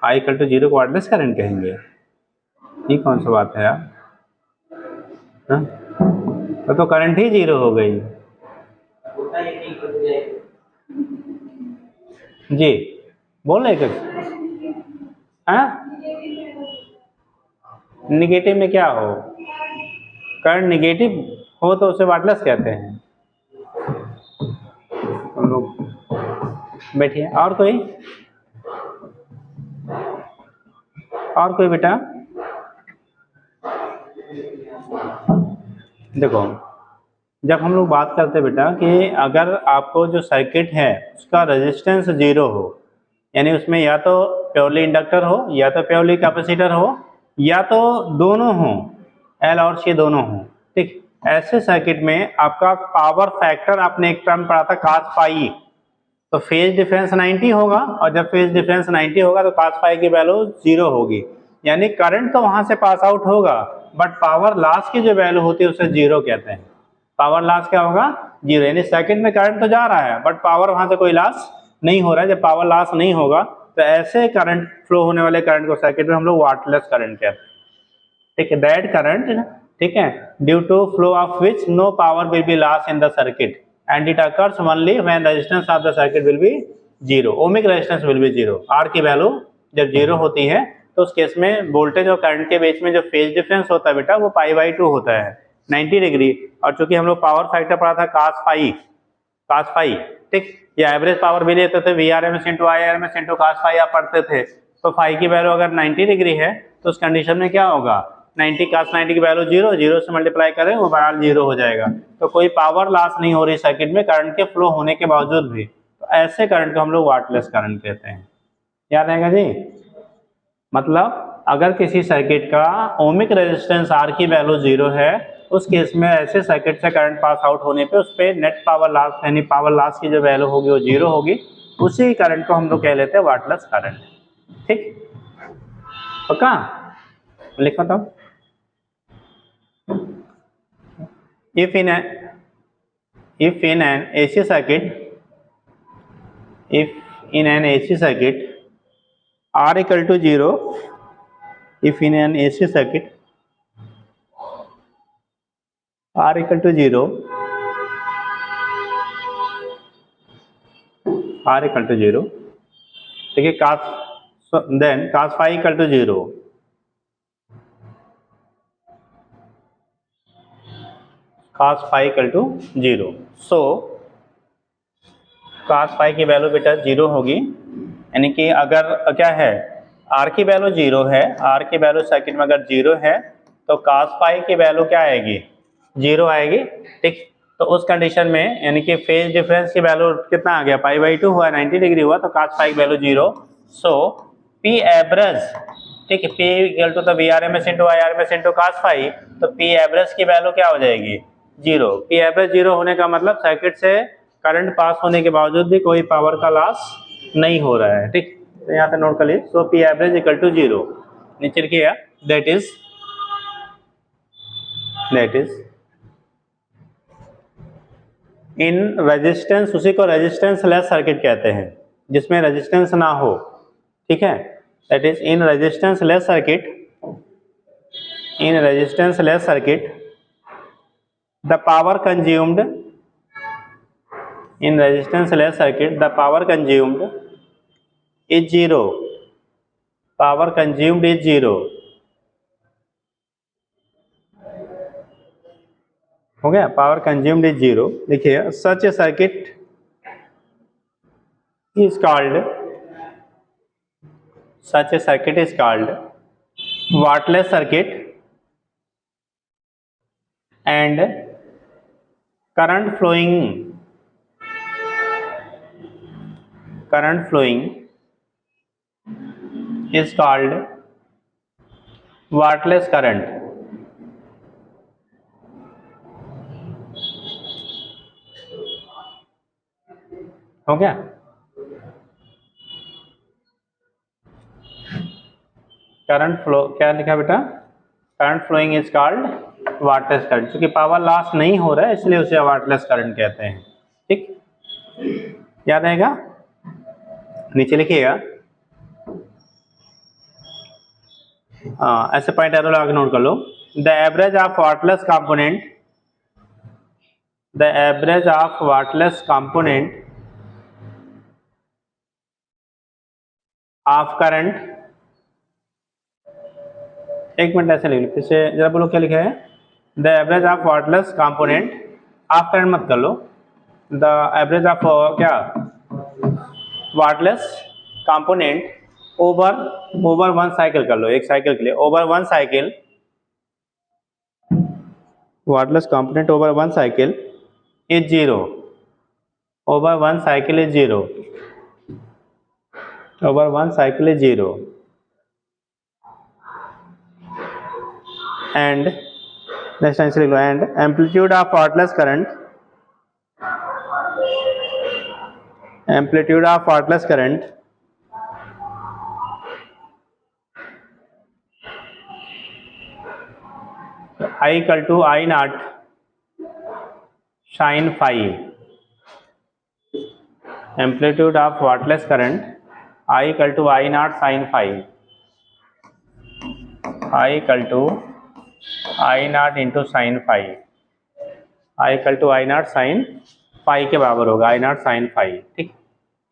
I इक्वल टू 0 को वाटलेस करंट कहेंगे, ये कौन सा बात है यार, तो करंट ही 0 हो गई जी। बोल रहे निगेटिव में क्या हो, करंट निगेटिव हो तो उसे वाटलेस कहते हैं। हम लोग बैठिए, और कोई बेटा, देखो जब हम लोग बात करते हैं बेटा कि अगर आपको जो सर्किट है उसका रेजिस्टेंस 0 हो, यानी उसमें या तो प्योरली इंडक्टर हो या तो प्योरली कैपेसिटर हो या तो दोनों हो, L और C दोनों हो, ठीक। ऐसे सर्किट में आपका पावर फैक्टर आपने एक टर्म पढ़ा था cos फाई, तो फेज डिफरेंस 90 होगा, और जब फेज डिफरेंस 90 होगा तो cos फाई की वैल्यू 0 होगी, यानी करंट तो वहां से पास आउट होगा बट पावर लॉस की जो वैल्यू होती है उसे 0 कहते हैं। पावर लॉस क्या होगा 0, यानी सर्किट में करंट तो जा रहा है बट पावर वहां से कोई लॉस नहीं हो रहा है। जब पावर लॉस नहीं होगा तो ऐसे करंट फ्लो होने वाले करंट को सर्किट में हम लोग वाटलेस करंट कहते हैं, ठीक है। दैट करंट, ठीक है, due to flow of which no power will be loss in the circuit and it occurs only when resistance of the circuit will be 0, ohmic resistance will be 0। R की value जब 0 होती है तो उस case में voltage और current के बीच में जो फेज डिफरेंस होता है बेटा वो π/2 होता है 90 डिग्री। और चूंकि हम लोग पावर फैक्टर पढ़ा था cos फाई, ठीक, या एवरेज पावर भी लेते थे Vrms × Irms × cos फाई आप पढ़ते थे, तो फाई की वैल्यू अगर 90 डिग्री है तो उस कंडीशन में क्या होगा 90 cos 90 की वैल्यू 0 से मल्टीप्लाई करें वो बराबर 0 हो जाएगा। तो कोई पावर लॉस नहीं हो रही सर्किट में करंट के फ्लो होने के बावजूद भी, तो ऐसे करंट को हम लोग वाटलेस करंट कहते हैं। याद रहेगा जी, मतलब अगर किसी सर्किट का ओमिक रेजिस्टेंस R की वैल्यू 0 है उस केस में ऐसे सर्किट से करंट पास आउट होने पे उस पर नेट पावर लॉस यानी पावर लॉस की जो वैल्यू होगी वो 0 होगी, उसी करंट को हम लोग कह लेते हैं वाटलेस करंट, ठीक। पक्का लिखो तो, if in an AC circuit R equal to 0, if in an AC circuit R equal to 0, देखिए then cos phi equal to 0, cos phi equal to 0, so cos phi की वैल्यू बेटा 0 होगी, यानी कि अगर क्या है R की वैल्यू 0 है, R की वैल्यू सर्किट में अगर 0 है तो cos phi की वैल्यू क्या आएगी 0 आएगी, ठीक। तो उस कंडीशन में यानी कि फेज डिफरेंस की वैल्यू कितना आ गया π/2 हुआ 90 डिग्री हुआ तो cos phi की वैल्यू 0, सो पी एवरेज, ठीक है, P equal to the VRMS into IRMS into cos phi, तो P एवरेज की वैल्यू क्या हो जाएगी, 0। P एवरेज 0 होने का मतलब सर्किट से करंट पास होने के बावजूद भी कोई पावर का लॉस नहीं हो रहा है, ठीक। तो यहाँ पे नोट कर लीजिए, सो P एवरेज इक्वल टू 0, नीचे लिखिएगा, दैट इज इन रेजिस्टेंस, उसी को रेजिस्टेंस लेस सर्किट कहते हैं, जिसमें रेजिस्टेंस ना हो, ठीक है। That is in resistance less circuit, the power consumed in resistance less circuit, the power consumed is 0, power consumed is 0, हो गया, पावर कंज्यूम्ड इज 0। देखिए, such a circuit is called wattless circuit and current flowing is called wattless current. हो गया, current flow क्या लिखा बेटा, current flowing is called wattless current, क्योंकि power loss नहीं हो रहा है इसलिए उसे वाटलेस करंट कहते हैं, ठीक, याद आएगा। नीचे लिखिएगा, ऐसे पॉइंट एरो लगा के नोट कर लो, the average of wattless component of current, एक मिनट ऐसे लिख लो, फिर से जरा बोलो क्या लिखा है, the average of wattless component of current मत कर लो, द एवरेज ऑफ क्या wattless component over one cycle कर लो, एक साइकिल के लिए, over one cycle, wattless component over one cycle is 0, over one cycle is 0, over one cycle is 0, and next answer लिख लो, and amplitude of wattless current, amplitude of wattless current I equal to I naught sine phi, amplitude of wattless current I equal to I naught sine phi, I equal to I naught into sine phi, I equal to I naught sine phi के बराबर होगा, I naught sine phi, ठीक।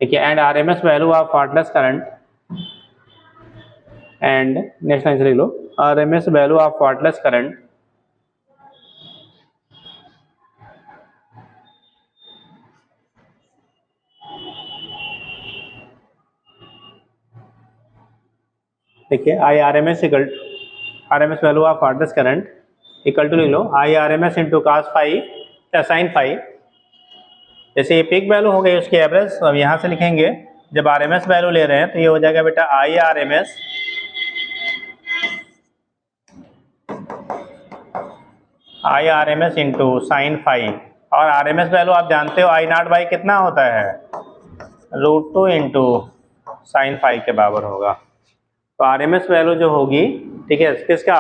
देखिए, and RMS value of wattless current, and next answer लिख लो, RMS value of wattless current देखिए, RMS value of wattless current equal to लिख लो IRMS इंटू cos फाई या साइन फाई, जैसे ये पीक वैल्यू हो गई उसकी एवरेज, तो अब यहाँ से लिखेंगे, जब RMS वैल्यू ले रहे हैं तो ये हो जाएगा बेटा IRMS इंटू साइन फाई, और RMS वैल्यू आप जानते हो I नॉट बाई कितना होता है, √2 इंटू साइन फाई के बराबर होगा। तो RMS वैल्यू जो होगी, ठीक है, किसका,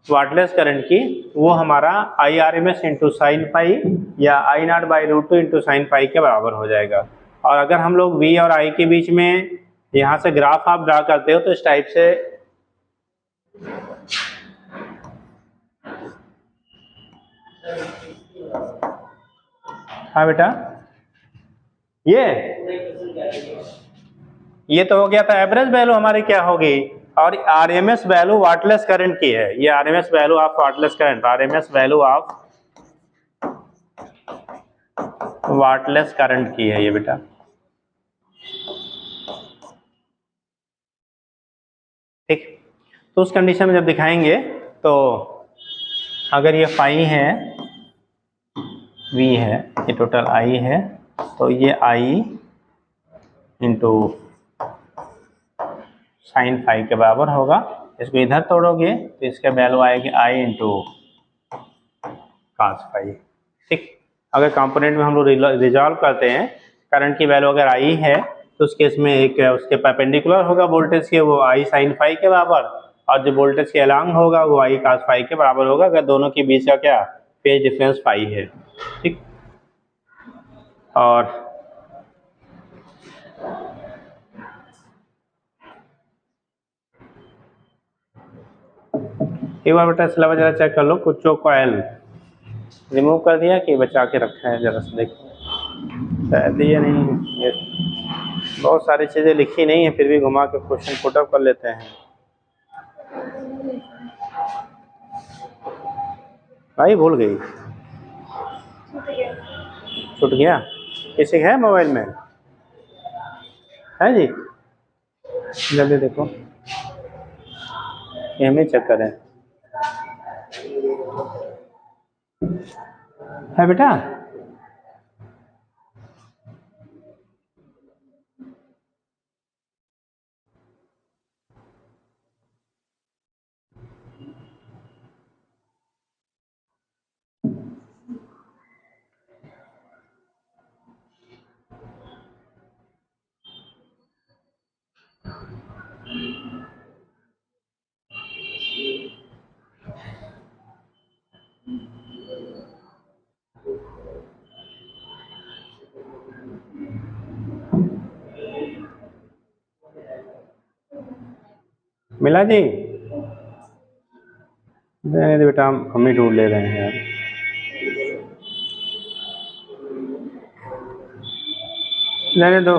वाटलेस करंट की, वो हमारा IRMS इंटू साइन फाई या I naught by √2 into sine phi के बराबर हो जाएगा। और अगर हम लोग V और I के बीच में यहाँ से ग्राफ आप ड्रा करते हो तो इस टाइप से हाँ बेटा, ये तो हो गया था एवरेज वैल्यू हमारी क्या होगी, और RMS वैल्यू वाटलेस करंट की है, ये RMS value of wattless current, RMS value of wattless current की है ये बेटा, ठीक। तो उस कंडीशन में जब दिखाएंगे तो अगर ये फाई है, V है, ये टोटल I है, तो ये I इंटू साइन फाइव के बराबर होगा। इसको इधर तोड़ोगे तो इसका वैल्यू आएगी आई इंटू cos फाइव। ठीक, अगर कंपोनेंट में हम लोग रिजॉल्व करते हैं, करंट की वैल्यू अगर आई है तो उस केस में एक उसके परपेंडिकुलर होगा वोल्टेज के, वो आई साइन फाइव के बराबर, और जो वोल्टेज के अलॉन्ग होगा वो आई cos फाइव के बराबर होगा, अगर दोनों के बीच का क्या फेज डिफरेंस फाइव है। ठीक, और एक बार बेटा सिलेबस जरा चेक कर लो, कुछ कॉयल रिमूव कर दिया कि बचा के रखा है, जरा सा देखो, शायद ये नहीं है, ये बहुत सारी चीज़ें लिखी नहीं है, फिर भी घुमा के क्वेश्चन पुट अप कर लेते हैं। भाई भूल गई, छूट गया, किसी है मोबाइल में है जी, जल्दी देखो, ये चेक करें, है बेटा? मिला जी? नहीं बेटा, हम ही ढूंढ ले रहे हैं यार, लेने दो,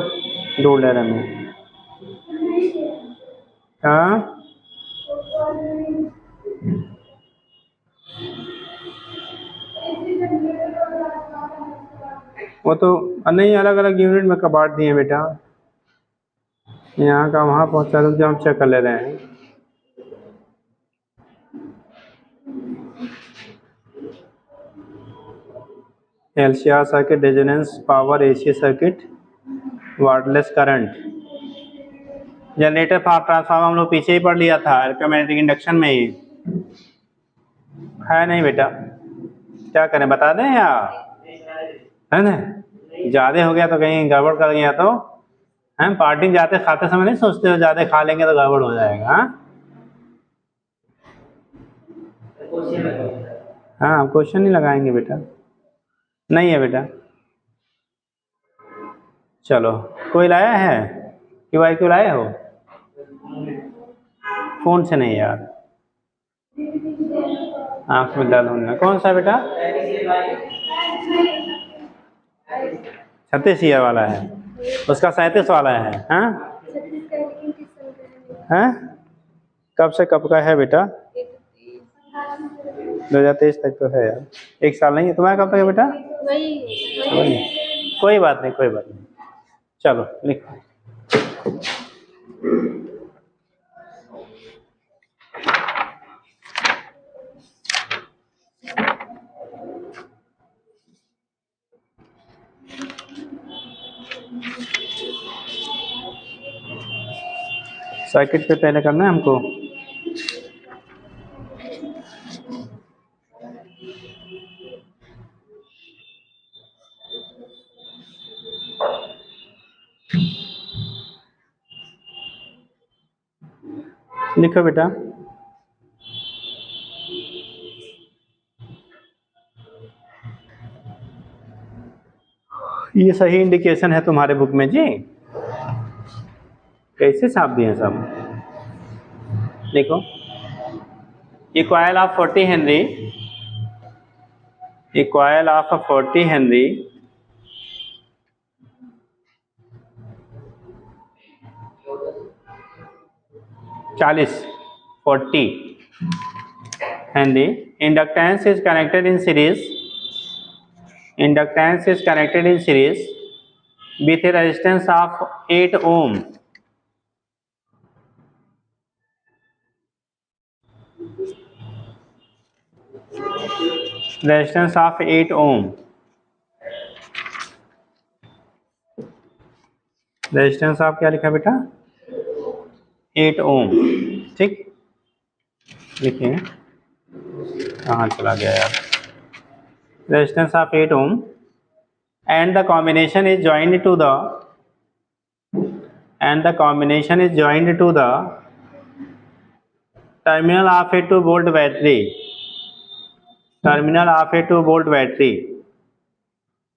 ढूंढ ले रहे हैं। हाँ वो तो नहीं, अलग अलग यूनिट में कबाड़ दिए बेटा, यहाँ का वहाँ पहुँचा दो, हम चेक कर ले रहे हैं। LCR circuit, resonance power, AC circuit, wireless current, generator transformer हम लोग पीछे ही पढ़ लिया था, इलेक्ट्रोमैग्नेटिक इंडक्शन में ही है। नहीं बेटा, क्या करें, बता दें या है ना, ज़्यादा हो गया तो कहीं गड़बड़ कर गया तो हम पार्टी जाते खाते समय नहीं सोचते हो ज़्यादा खा लेंगे तो गड़बड़ हो जाएगा। हाँ क्वेश्चन नहीं लगाएंगे बेटा, नहीं है बेटा। चलो, कोई लाया है क्यों लाए हो? फोन से नहीं यार, आँख में दर्द होने, कौन सा बेटा? 36 ईयर वाला है, उसका 37 वाला है। हाँ हैं, कब से कब का है बेटा? 2023 तक तो है यार, एक साल नहीं है। तुम्हारा कब तक है बेटा? वही। कोई बात नहीं, कोई बात नहीं, चलो लिखो। सर्किट पे पहले करना है हमको, लिखो बेटा। ये सही इंडिकेशन है तुम्हारे बुक में जी, कैसे छाप दिए सब, देखो। A coil of 40 Henry, a coil of 40 Henry चालीस 40 Henry inductance is connected in series, inductance is connected in series with a resistance of 8 ohm, resistance of 8 ohm, resistance आप क्या लिखा बेटा? 8 ओम, ठीक, देखिए कहाँ चला गया यार, resistance of 8 ohm and the combination is joined to the terminal of a 2 volt battery,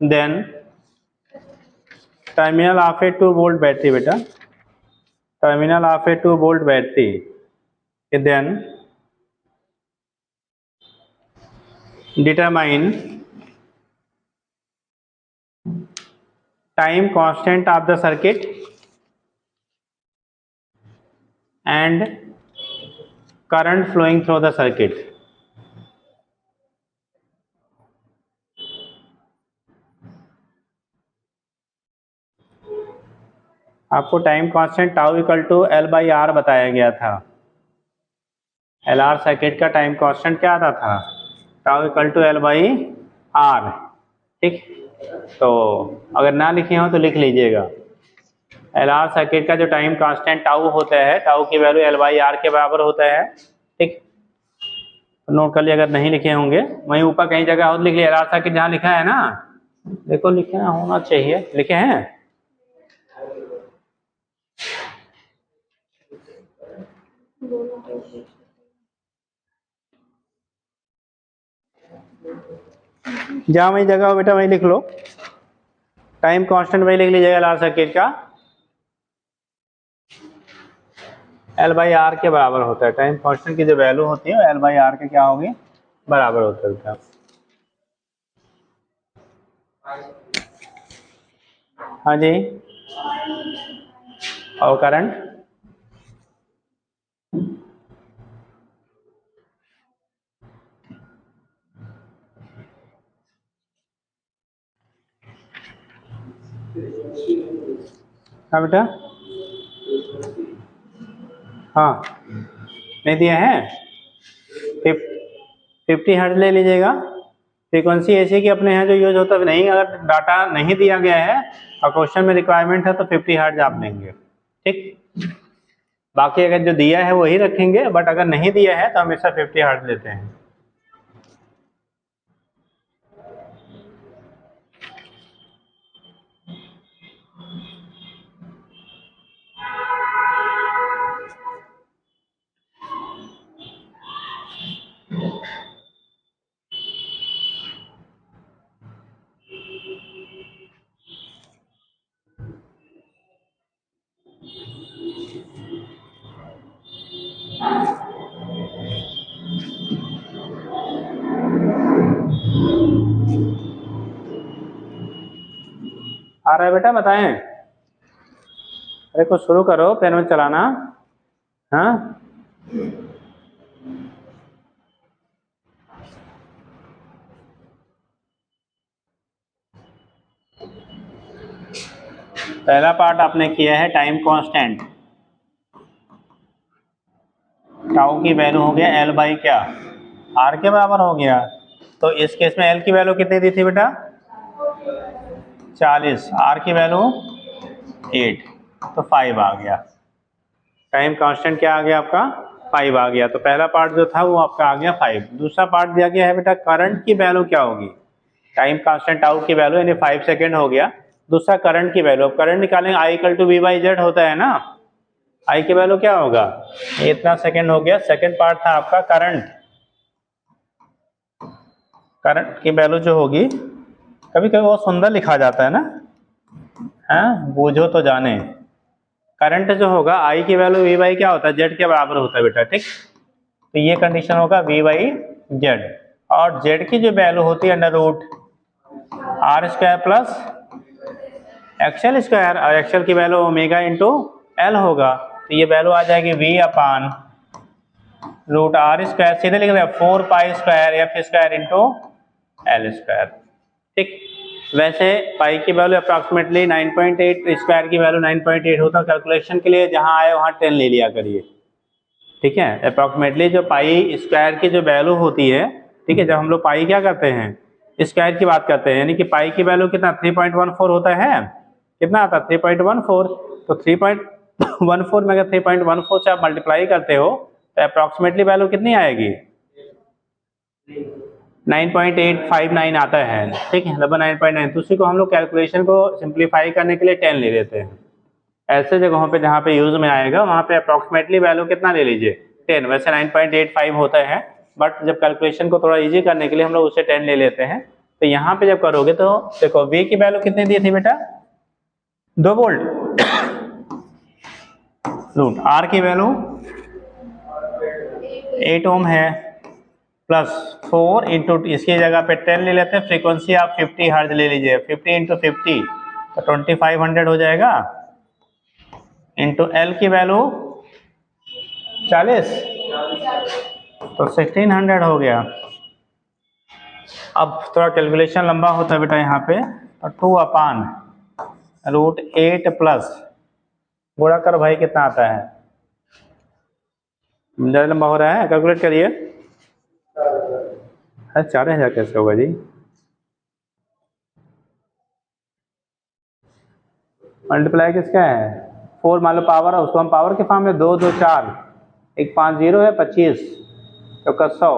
then terminal of a 2 volt battery बेटा, terminal of a 2 volt battery, then determine time constant of the circuit and current flowing through the circuit. आपको time constant tau equal to L by R बताया गया था। L R circuit का time constant क्या आता था, tau equal to L by R, ठीक। तो अगर ना लिखे हो तो लिख लीजिएगा, एल आर सर्किट का जो टाइम कांस्टेंट टाउ होता है, टाउ की वैल्यू एल बाई आर के बराबर होता है, ठीक। तो नोट कर लिए, अगर नहीं लिखे होंगे वहीं ऊपर कहीं जगह हो तो लिख लिया, एल आर सर्किट जहाँ लिखा है ना, देखो लिखे होना चाहिए, लिखे हैं, जहाँ वही जगह हो बेटा वहीं लिख लो, टाइम कांस्टेंट वही लिख लीजिएगा, एल आर सर्किट का एल बाई आर के बराबर होता है, टाइम कांस्टेंट की जो वैल्यू होती है एल बाई आर के क्या होगी, बराबर होता है। हाँ जी, और करंट हाँ बेटा, हाँ नहीं दिया है, 50 हर्ट्ज ले लीजिएगा, फ्रीक्वेंसी ऐसी कि अपने यहाँ जो यूज होता है, नहीं अगर डाटा नहीं दिया गया है और क्वेश्चन में रिक्वायरमेंट है तो 50 हर्ट्ज आप लेंगे, ठीक। बाकी अगर जो दिया है वही रखेंगे, बट अगर नहीं दिया है तो हमेशा 50 हर्ट्ज लेते हैं। आ रहा है बेटा, बताएं, अरे कुछ शुरू करो, पेन में चलाना, हाँ पहला पार्ट आपने किया है टाइम कांस्टेंट, टाउ की वैल्यू हो गया एल बाई क्या, आर के बराबर हो गया, तो इस केस में एल की वैल्यू कितनी दी थी बेटा, 40, आर की वैल्यू 8, तो 5 आ गया, टाइम कांस्टेंट क्या आ गया आपका, 5 आ गया। तो पहला पार्ट जो था वो आपका आ गया 5। दूसरा पार्ट दिया गया है बेटा करंट की वैल्यू क्या होगी, टाइम कांस्टेंट टाउ की वैल्यू यानी 5 सेकेंड हो गया, दूसरा करंट की वैल्यू, अब करंट निकालेंगे, I equal to V by Z होता है ना, आई की वैल्यू क्या होगा, इतना सेकेंड हो गया। सेकेंड पार्ट था आपका करंट, करंट की वैल्यू जो होगी, कभी कभी बहुत सुंदर लिखा जाता है ना, हाँ बूझो तो जाने, करंट जो होगा आई की वैल्यू वी बाई क्या होता है, जेड के बराबर होता है बेटा, ठीक। तो ये कंडीशन होगा वी बाई जेड, और जेड की जो वैल्यू होती है under root R square plus XL square, और एक्सएल की वैल्यू ओमेगा इंटू एल होगा, तो ये वैल्यू आ जाएगी V upon root R square, सीधे लिख रहे 4 pi square F square into L square, ठीक। वैसे पाई की वैल्यू अप्रॉक्सीमेटली 9.8, स्क्वायर की वैल्यू 9.8 होता है, कैलकुलेशन के लिए जहां आए वहां 10 ले लिया करिए, ठीक है। अप्रॉक्सीमेटली जो पाई स्क्वायर की जो वैल्यू होती है, ठीक है, जब हम लोग पाई क्या करते हैं, स्क्वायर की बात करते हैं, यानी कि पाई की वैल्यू कितना 3.14 होता है, कितना आता है 3.14, तो 14 में अगर 3.14 से आप मल्टीप्लाई करते हो तो अप्रॉक्सीमेटली वैल्यू कितनी आएगी? 9.859 आता है, ठीक है, लगभग 9.9। तो उसी को हम लोग कैलकुलेशन को सिंप्लीफाई करने के लिए 10 ले लेते हैं। ऐसे जगहों पे जहाँ पे यूज में आएगा वहाँ पे अप्रॉक्सीमेटली वैल्यू कितना ले लीजिए? 10। वैसे 9.85 होता है, बट जब कैलकुलेशन को थोड़ा इजी करने के लिए हम लोग उसे 10 ले लेते हैं। तो यहाँ पे जब करोगे तो देखो V की वैल्यू कितनी दी थी बेटा? 2 वोल्ट। रूट R की वैल्यू 8 ओम है, प्लस 4 इंटू, इसकी जगह पे 10 ले लेते हैं, फ्रीक्वेंसी आप 50 हर्ट्ज ले लीजिए, 50 इंटू 50 तो 2500 हो जाएगा, इंटू L की वैल्यू 40 तो 1600 हो गया। अब थोड़ा कैलकुलेशन लंबा होता है बेटा यहाँ पे, तो 2/√8 प्लस गुणा कर भाई कितना आता है? ज़्यादा लंबा हो रहा है, कैलकुलेट करिए। 4000 कैसे होगा जी? मल्टीप्लाई किसका है? 4 मान लो पावर है, उसको हम पावर के फॉर्म में 2 2 4 1 5 0 है 25 तो 100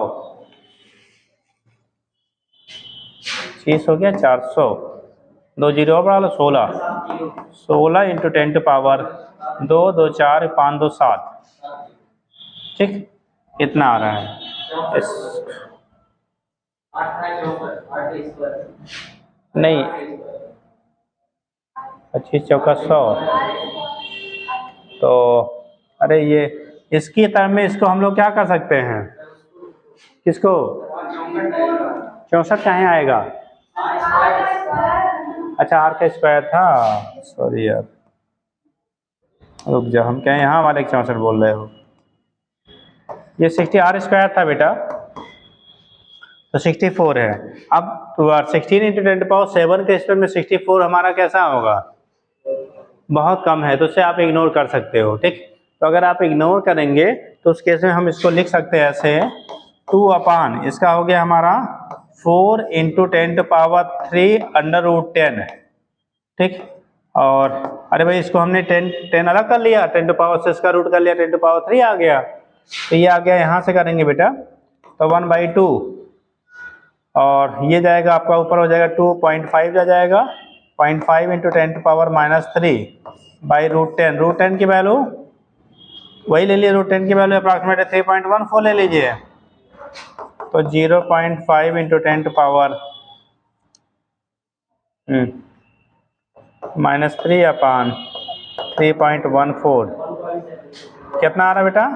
25 हो गया 400, 2 0 बढ़ा लो 16 इंटू 10 टू पावर 2 2 4 5 2 7, ठीक, इतना आ रहा है। नहीं 25 चौका 100, तो अरे ये इसकी तरह में इसको हम लोग क्या कर सकते हैं? किसको? 64 कहाँ आएगा? अच्छा R का स्क्वायर था, सॉरी यार, रुक जा, हम क्या यहाँ वाले 64 बोल रहे हो? ये 60 R स्क्वायर था बेटा, तो 64 है। अब 16 इंटू 10 पावर 7 के स्क्वायर में 64 हमारा कैसा होगा? बहुत कम है, तो उसे आप इग्नोर कर सकते हो, ठीक। तो अगर आप इग्नोर करेंगे तो उस केस में हम इसको लिख सकते हैं ऐसे, 2 इसका हो गया हमारा 4 इंटू 10 टू पावर 3 √10, ठीक। और अरे भाई इसको हमने 10 अलग कर लिया, 10 टू पावर 6 का रूट कर लिया, 10 टू पावर 3 आ गया, तो ये आ गया, यहाँ से करेंगे बेटा तो 1/2, और ये जाएगा आपका ऊपर हो जाएगा 2.5 जा जाएगा, 0.5 इंटू 10 टू पावर -3 बाई √10 की वैल्यू वही ले लिए, √10 की वैल्यू अप्रॉक्सीमेटली 3.14 ले लीजिए, तो 0.5 इंटू 10 टू पावर -3/3.14 कितना आ रहा बेटा?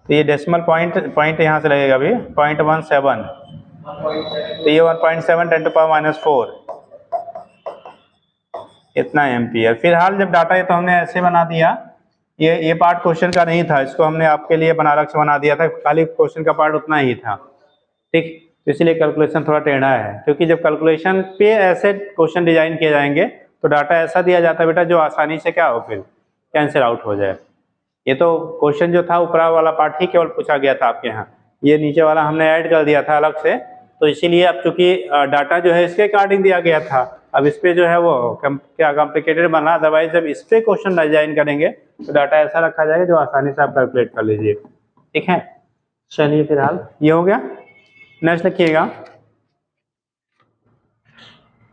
तो ये डेसिमल पॉइंट यहाँ से लगेगा अभी 0.17, तो ये 1.7 10 टू पावर -4 इतना एम्पियर। फिलहाल जब डाटा है तो हमने ऐसे बना दिया, ये पार्ट क्वेश्चन का नहीं था, इसको हमने आपके लिए अलग से बना दिया था, खाली क्वेश्चन का पार्ट उतना ही था, ठीक। तो इसलिए कैलकुलेशन थोड़ा टेढ़ा है, क्योंकि जब कैलकुलेशन पे ऐसे क्वेश्चन डिजाइन किए जाएंगे तो डाटा ऐसा दिया जाता है बेटा जो आसानी से क्या हो, फिर कैंसिल आउट हो जाए। ये तो क्वेश्चन जो था ऊपर वाला पार्ट ही केवल पूछा गया था आपके यहाँ, ये नीचे वाला हमने ऐड कर दिया था अलग से, तो इसीलिए अब चूंकि डाटा जो है इसके अकॉर्डिंग दिया गया था, अब इस पे जो है वो क्या कॉम्प्लिकेटेड बना, अदरवाइज जब इस पे क्वेश्चन डिजाइन करेंगे तो डाटा ऐसा रखा जाएगा जो आसानी से आप कैलकुलेट कर लीजिए, ठीक है। चलिए फिलहाल ये हो गया, नेक्स्ट लिखिएगा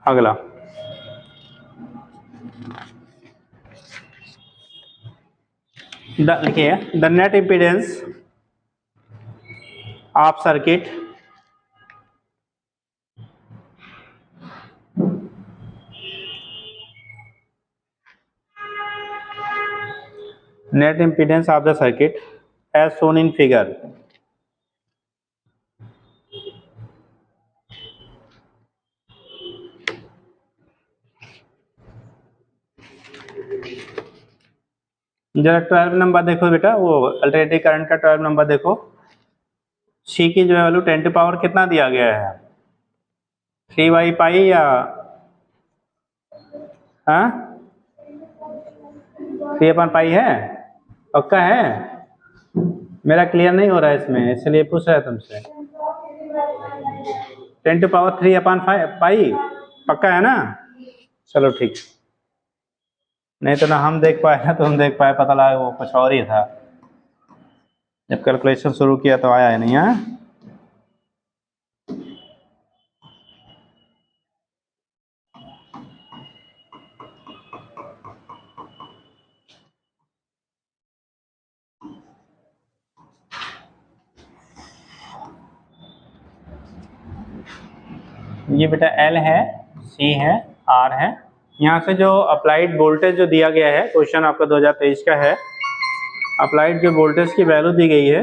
अगला, लिखिए the net impedance of circuit net impedance of the circuit as shown in figure. जरा 12 नंबर देखो बेटा, वो अल्टरनेटिव करंट का 12 नंबर देखो, सी की जो वैल्यू 10 टू पावर कितना दिया गया है? 3/पाई या 3/पाई है? पक्का है? मेरा क्लियर नहीं हो रहा है इसमें, इसलिए पूछ रहा है तुमसे। 10 टू पावर 3/पाई पक्का है ना? चलो ठीक, नहीं तो ना हम देख पाए ना तो हम देख पाए, पता लगा वो कुछ और ही था। जब कैलकुलेशन शुरू किया तो आया है नहीं। हाँ, ये बेटा एल है, सी है, आर है। यहाँ से जो अप्लाइड वोल्टेज जो दिया गया है, क्वेश्चन आपका 2023 का है, अप्लाइड जो वोल्टेज की वैल्यू दी गई है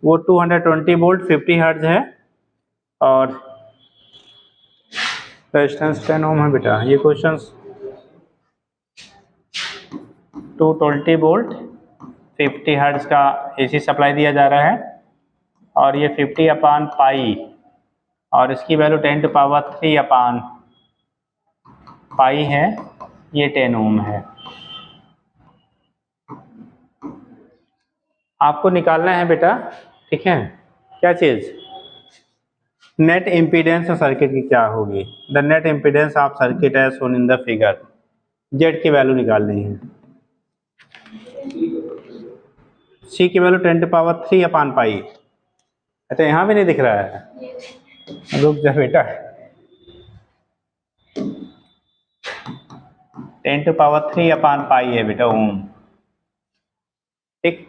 वो 220 वोल्ट 50 हर्ट्ज है, और रेजिस्टेंस 10 ओम है बेटा। ये क्वेश्चन 220 वोल्ट 50 हर्ट्ज का एसी सप्लाई दिया जा रहा है, और ये 50 अपान पाई, और इसकी वैल्यू 10 टू पावर 3 अपान पाई है, ये 10 ओम है। आपको निकालना है बेटा, ठीक है, क्या चीज़, नेट इम्पीडेंस सर्किट की क्या होगी। The net impedance of circuit as shown in the figure, Z की वैल्यू निकालनी है। सी की value 10 to power 3 upon pi. अच्छा, यहाँ भी नहीं दिख रहा है, रुक जा बेटा, 10 टू पावर 3 अपान पाई है बेटा ओम, ठीक।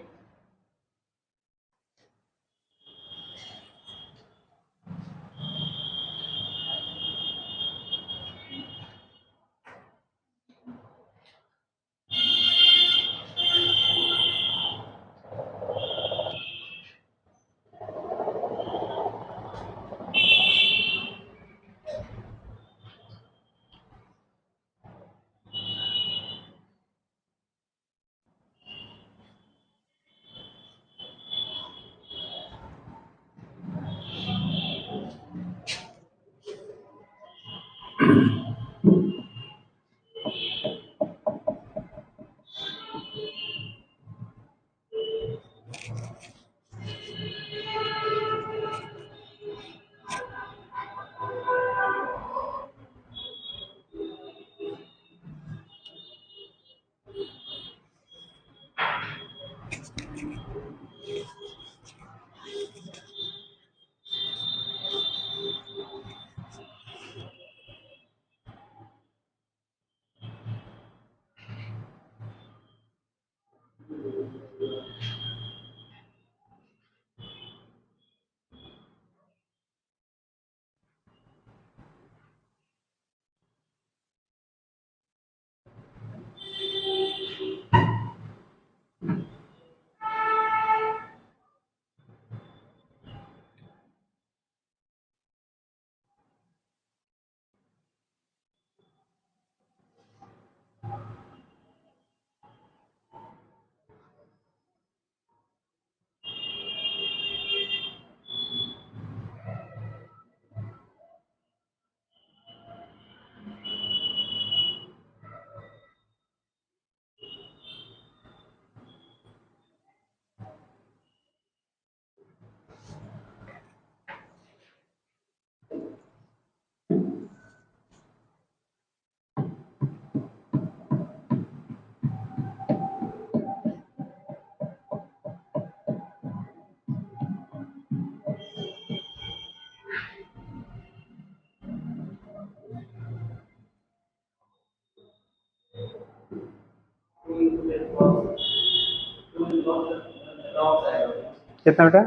कितना बेटा,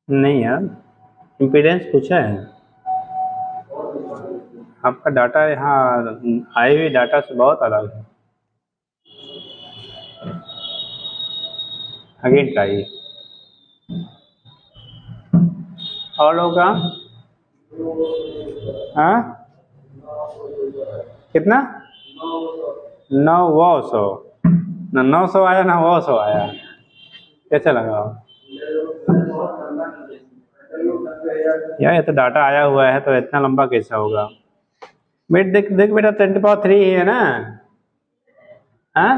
नहीं यार, इम्पीडेंस पूछा है आपका, डाटा यहाँ आए हुए डाटा से बहुत अलग है। अगेन ट्राई, और होगा, हाँ कितना, 900, ना 900 आया ना 900 आया, कैसे लगा यार, ये तो डाटा आया हुआ है तो इतना लंबा कैसा होगा। बेट देख देख बेटा, 10 to 3 ही है ना। हाँ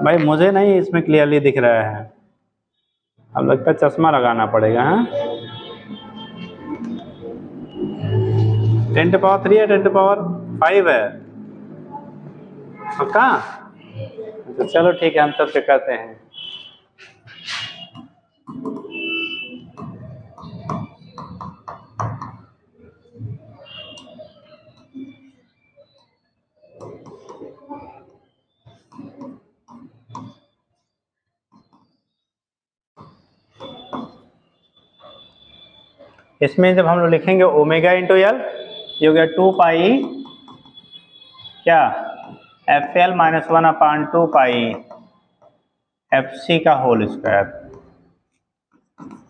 भाई, मुझे नहीं इसमें क्लियरली दिख रहा है, अब लगता है चश्मा लगाना पड़ेगा। हाँ 10 टू पावर 3 है 10 टू पावर 5 है पक्का? तो चलो ठीक है, हम सब चेक करते हैं। इसमें जब हम लोग लिखेंगे ओमेगा इंटू एल, ये हो गया 2 पाई क्या F L minus 1 upon 2 pi F C का होल स्क्वायर।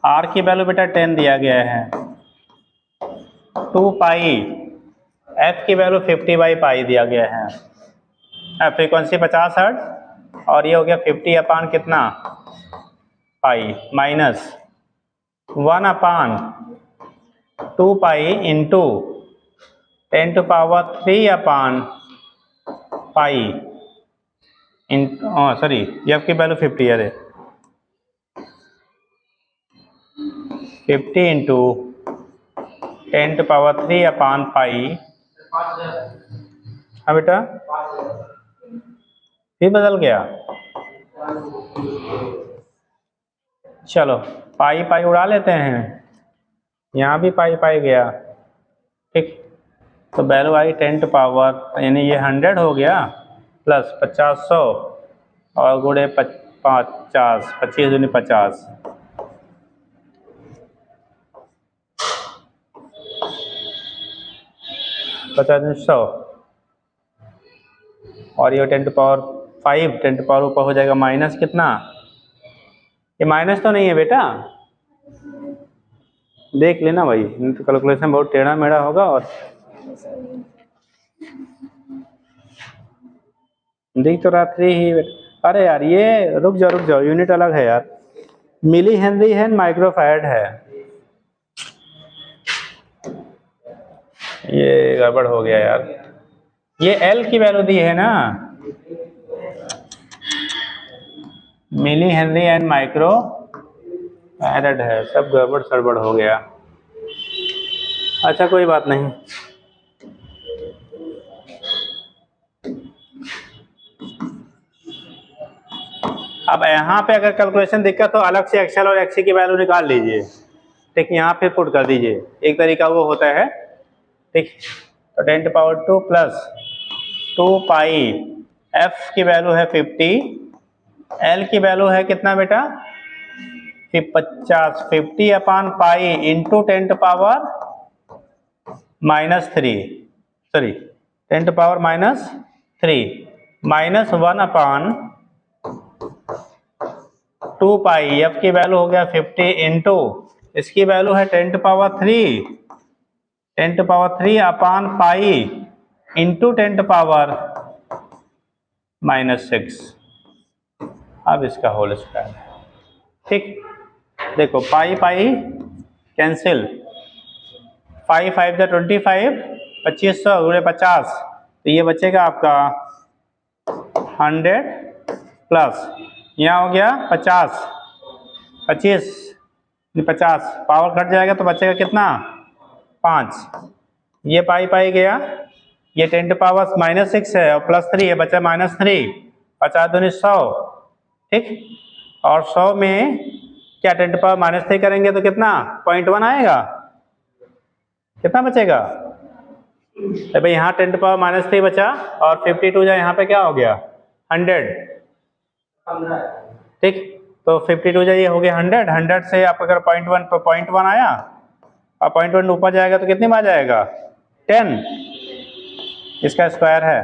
आर की वैल्यू बेटा 10 दिया गया है, 2 पाई एफ की वैल्यू 50/पाई दिया गया है, फ्रीक्वेंसी 50 हर्ट्ज, और ये हो गया 50 अपान कितना pi minus 1 upon 2 pi into 10 to power 3 upon pi in sorry F की वैल्यू 50 है, 50 into 10 to power 3 upon pi. हाँ बेटा फिर बदल गया, चलो पाई पाई उड़ा लेते हैं, यहाँ भी पाई पाई गया, ठीक। तो वैल्यू आई 10 टू पावर यानी ये 100 हो गया प्लस 50 100 और गुणे 50 25 दूनी 50 50 दूनी 100 और ये 10 टू पावर 5 10 टू पावर ऊपर हो जाएगा माइनस कितना, ये माइनस तो नहीं है बेटा, देख लेना भाई, तो कैलकुलेशन बहुत टेढ़ा मेढ़ा होगा और देख तो रहा 3 ही बेटा। अरे यार ये रुक जाओ यूनिट अलग है यार, मिली हेनरी है माइक्रोफैराड है, ये गड़बड़ हो गया यार, ये एल की वैल्यू दी है ना, millihenry and microfarad है, सब गड़बड़ सड़बड़ हो गया। अच्छा कोई बात नहीं, अब यहाँ पे अगर कैलकुलेशन दिक्कत हो अलग से एक्सेल और एक्सी की वैल्यू निकाल लीजिए, ठीक, यहाँ पे पुट कर दीजिए, एक तरीका वो होता है, ठीक। तो 10 to power 2 plus 2 pi F की वैल्यू है 50, एल की वैल्यू है कितना बेटा 50, 50 upon pi into 10 to power -3 sorry 10 to power -3 minus 1 upon 2 pi, F की वैल्यू हो गया 50 इंटू इसकी वैल्यू है 10 to power 3 upon pi into 10 to power -6, अब इसका होल स्क्वायर है, ठीक। देखो पाई पाई कैंसिल, 5 5 का 25 2500 गुणे 50, तो ये बचेगा आपका 100 प्लस यहाँ हो गया 50 25 50 पावर कट जाएगा तो बचेगा कितना 5, ये पाई पाई गया, ये 10 टू पावर -6 है और +3 है, बचा -3, 50 दूनी 100, ठीक। और 100 में क्या 10 टू पावर -3 करेंगे तो कितना 0.1 आएगा, कितना बचेगा, तो भाई यहाँ 10 टू पावर -3 बचा और 52 जा यहाँ पे क्या हो गया 100, ठीक। तो 52 जा ये हो गया 100, 100 से आप अगर 0.1 आया और 0.1 ऊपर जाएगा तो कितने में आ जाएगा 10, इसका स्क्वायर है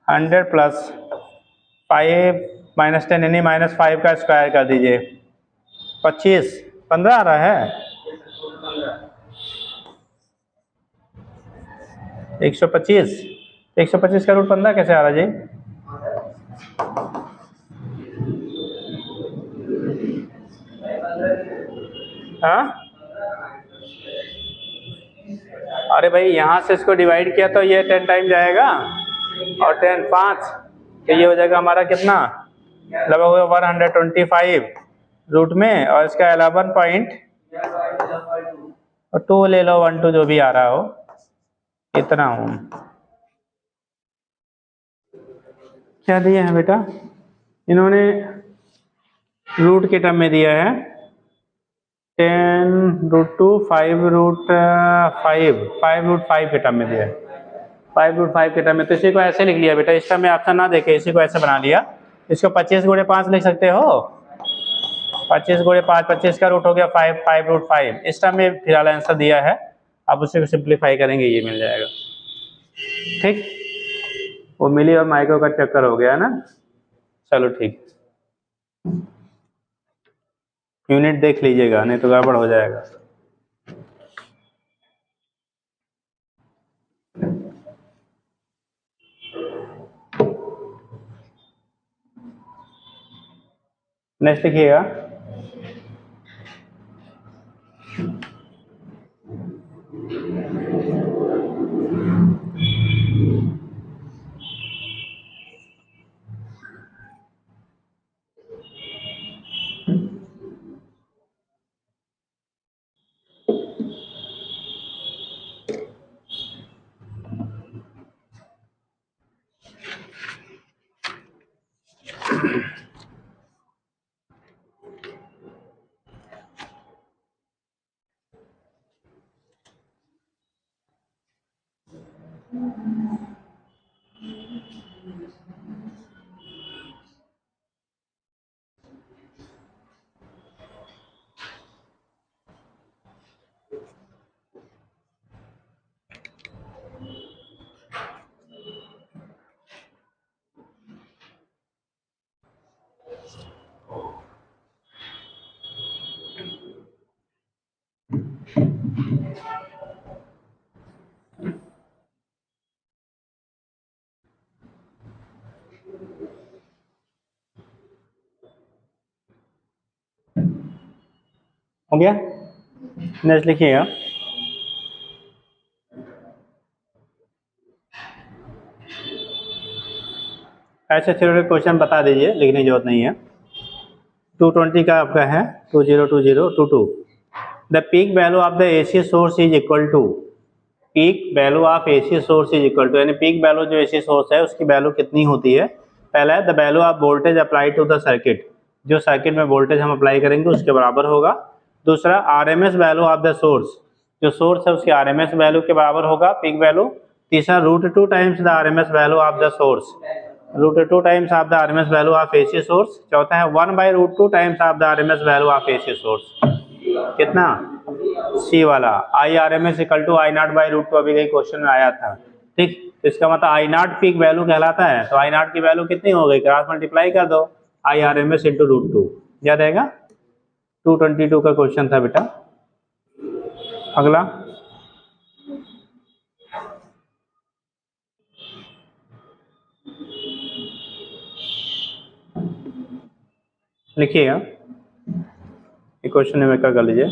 100 प्लस 5 -10 यानी -5 का स्क्वायर कर दीजिए, 25 15 आ रहा है 125 का रूट 15 कैसे आ रहा है जी, हाँ अरे भाई यहाँ से इसको डिवाइड किया तो ये 10 टाइम जाएगा और 10 5, तो ये हो जाएगा हमारा कितना लगभग 125 रूट में, और इसका 11 पॉइंट और 2 ले लो, 1 2 जो भी आ रहा हो, इतना ओम। क्या दिया है बेटा, इन्होंने रूट के टर्म में दिया है 10√2 5√5 5√5 के टर्म में दिया है, 5√5 के टर्म में। तो इसी को ऐसे लिख लिया बेटा, इस टर्म में ऑप्शन ना देके इसी को ऐसे बना लिया। इसको 25 गुणे 5 लिख सकते हो, 25 गुणे 5, 25 का रूट हो गया 5, 5√5। इस टर्म में फिलहाल आंसर दिया है, आप उसी को सिंप्लीफाई करेंगे, ये मिल जाएगा। ठीक, वो मिली और माइक्रो का चक्कर हो गया ना। चलो ठीक, यूनिट देख लीजिएगा नहीं तो गड़बड़ हो जाएगा। नेक्स्ट लिखिएगा, हो गया। नेक्स्ट लिखिएगा, ऐसे थ्योरेटिकल क्वेश्चन बता दीजिए, लिखने की जरूरत नहीं है। 220 का आपका है 202022। The peak value of the AC source is equal to, peak value of AC source is equal to, यानी पीक वैल्यू जो एसी सोर्स है उसकी वैल्यू कितनी होती है। पहला है the value of voltage apply to the circuit, जो सर्किट में वोल्टेज हम अप्लाई करेंगे उसके बराबर होगा। दूसरा RMS value of the source, जो सोर्स है उसकी आरएमएस वैल्यू के बराबर होगा पीक वैल्यू। तीसरा √2 times the RMS value of the source, √2 times of the RMS value of AC source. चौथा है 1/√2 times of the RMS value of AC source. कितना, सी वाला, I R M S equal to I0/√2, अभी कहीं question में आया था। ठीक, इसका मतलब I0 पीक वैल्यू कहलाता है, तो I0 की वैल्यू कितनी हो गई, क्रॉस मल्टीप्लाई कर दो, IRMS इंटू √2, याद रहेगा। 222 का क्वेश्चन था बेटा। अगला लिखिएगा, ये क्वेश्चन में कर लीजिए।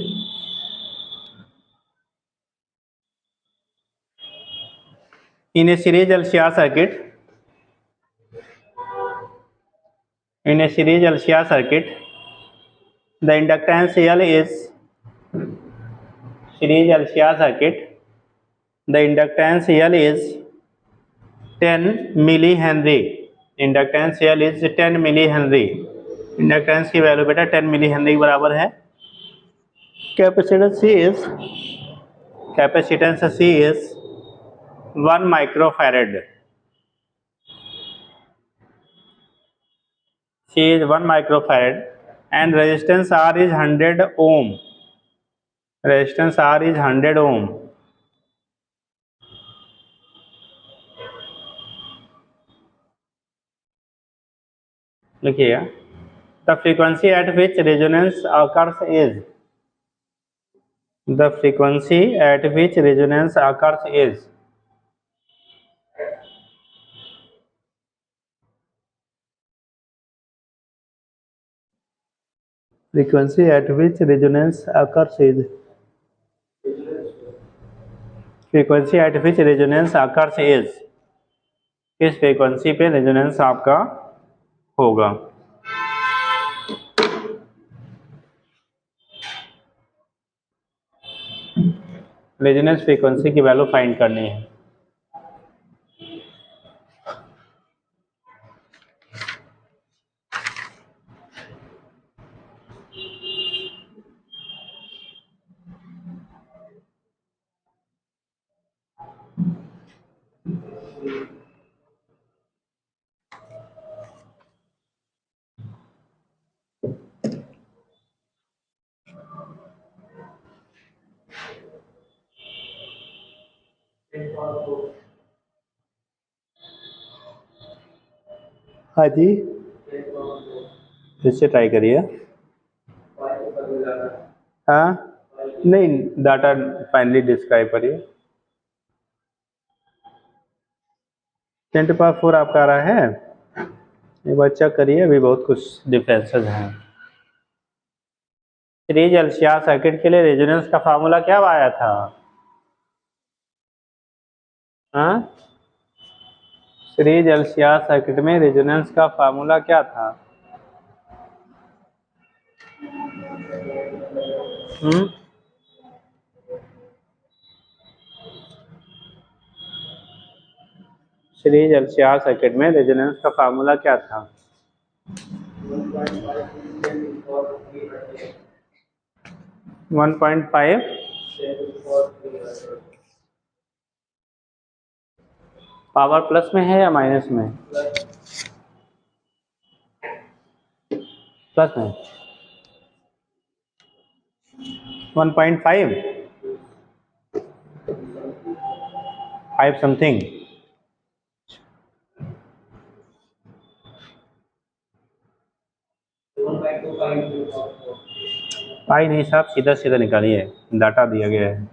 In a series LCR circuit, the inductance L is, series LCR circuit, the inductance L is 10 millihenry, inductance L is 10 millihenry, inductance की वैल्यू बेटा 10 मिलीहेनरी के बराबर है। Capacitance C is 1 microfarad, C is 1 microfarad and resistance R is 100 ohm, resistance R is 100 ohm। लिखिएगा, the frequency at which resonance occurs is, the frequency at which resonance occurs is, frequency at which resonance occurs is, frequency at which resonance occurs is, किस frequency पे resonance आपका होगा। Resonance frequency की value find करनी है। हाँ जी, फिर से ट्राई करिए। हाँ नहीं, डाटा फाइनली डिस्क्राइब करिए। 10⁴ आपका आ रहा है, एक बार चेक करिए, अभी बहुत कुछ डिफरेंसेस हैं। सीरीज एलसीआर सर्किट के लिए रेजोनेंस का फार्मूला क्या आया था? हाँ, सीरीज एलसीआर सर्किट में रेजोनेंस का फार्मूला क्या था? सीरीज एलसीआर सर्किट में रेजोनेंस का फार्मूला क्या था? 1.5 पावर प्लस में है या माइनस में? प्लस में। 1.5 5 समथिंग। पाई नहीं साहब, सीधा सीधा निकालिए, डाटा दिया गया है।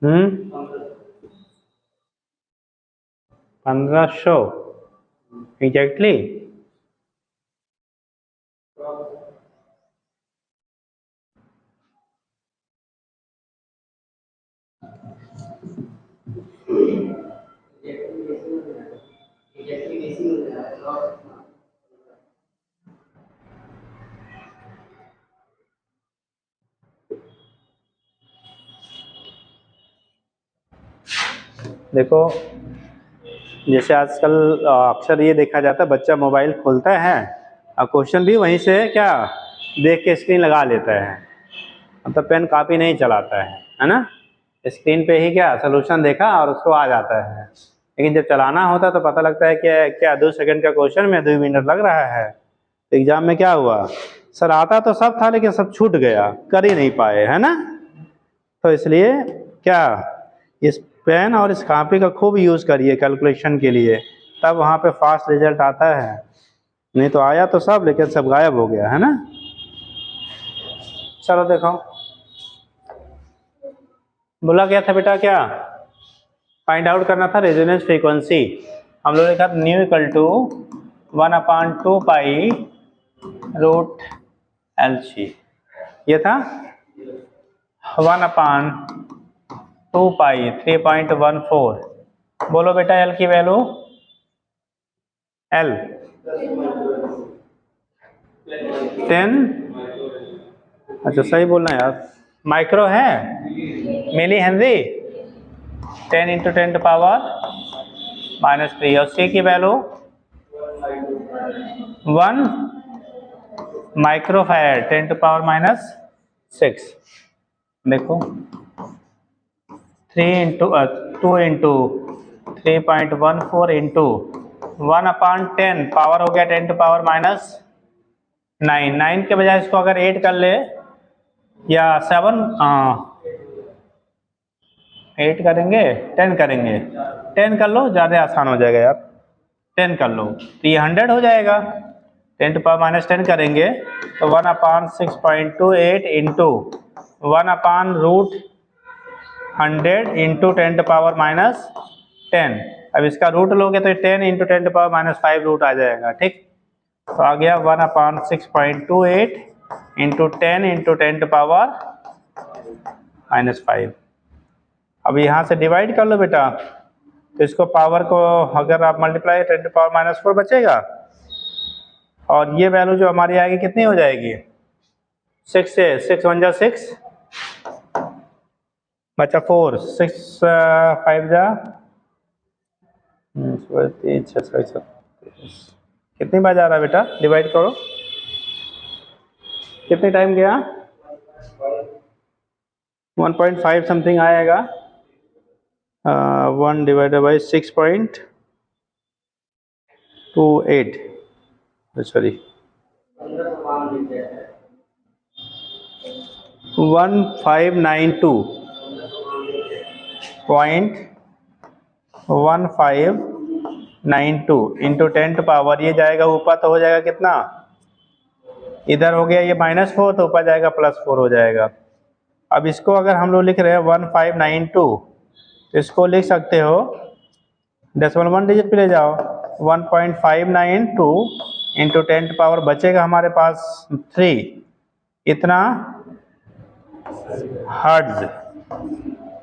हम्म, 1500 एग्जैक्टली। देखो, जैसे आजकल अक्सर ये देखा जाता है, बच्चा मोबाइल खोलता है और क्वेश्चन भी वहीं से क्या देख के स्क्रीन लगा लेता है, मतलब पेन कापी नहीं चलाता है ना, स्क्रीन पे ही क्या सलूशन देखा और उसको आ जाता है। लेकिन जब चलाना होता है तो पता लगता है कि क्या 2 सेकंड का क्वेश्चन में 2 मिनट लग रहा है। तो एग्जाम में क्या हुआ, सर आता तो सब था लेकिन सब छूट गया, कर ही नहीं पाए, है ना। तो इसलिए क्या इस पेन और इस कॉपी का खूब यूज़ करिए कैलकुलेशन के लिए, तब वहाँ पे फास्ट रिजल्ट आता है। नहीं तो आया तो सब लेकिन सब गायब हो गया, है ना। चलो देखो, बोला गया था बेटा क्या फाइंड आउट करना था रेजोनेंस फ्रीक्वेंसी। हम लोग ने कहा nu equal to 1/2 pi root LC, ये था 1/2 पाई 3.14। बोलो बेटा L की वैल्यू, L 10, अच्छा सही बोलना यार, माइक्रो है, मिली हेनरी, 10 × 10⁻³ और C की वैल्यू 1 माइक्रोफैराड 10⁻⁶। देखो 2 × 3.14 इंटू 1/10 पावर हो गया 10⁻⁹। 9 के बजाय इसको अगर 8 कर ले या 7, 8 करेंगे 10 करेंगे, 10 कर लो, ज़्यादा आसान हो जाएगा यार। 10 कर लो तो ये 100 हो जाएगा। 10 to power minus 10 करेंगे तो 1/6.28 into 1/√100 into 10 to power minus 10। अब इसका रूट लोगे तो 10 into 10 to power minus 5 root आ जाएगा। ठीक, तो आ गया 1/6.28 into 10 into 10 to power minus 5। अब यहाँ से डिवाइड कर लो बेटा, तो इसको पावर को अगर आप मल्टीप्लाई 10 to power minus 4 बचेगा, और ये वैल्यू जो हमारी आएगी कितनी हो जाएगी, 6 से 6 1 जा 6 बचा 4, 6 5 जा 3 6 7, कितनी बार जा रहा है बेटा, डिवाइड करो, कितने टाइम गया, 1.5 समथिंग आएगा। 1 divided by 6.28 sorry 1592 into 10 to power, ये जाएगा ऊपर तो हो जाएगा कितना, इधर हो गया ये -4 तो ऊपर जाएगा +4 हो जाएगा। अब इसको अगर हम लोग लिख रहे हैं 1592, तो इसको लिख सकते हो डेसिमल 1 डिजिट पे ले जाओ, 1.592 इंटू 10 to पावर बचेगा हमारे पास 3, इतना हर्ट्ज,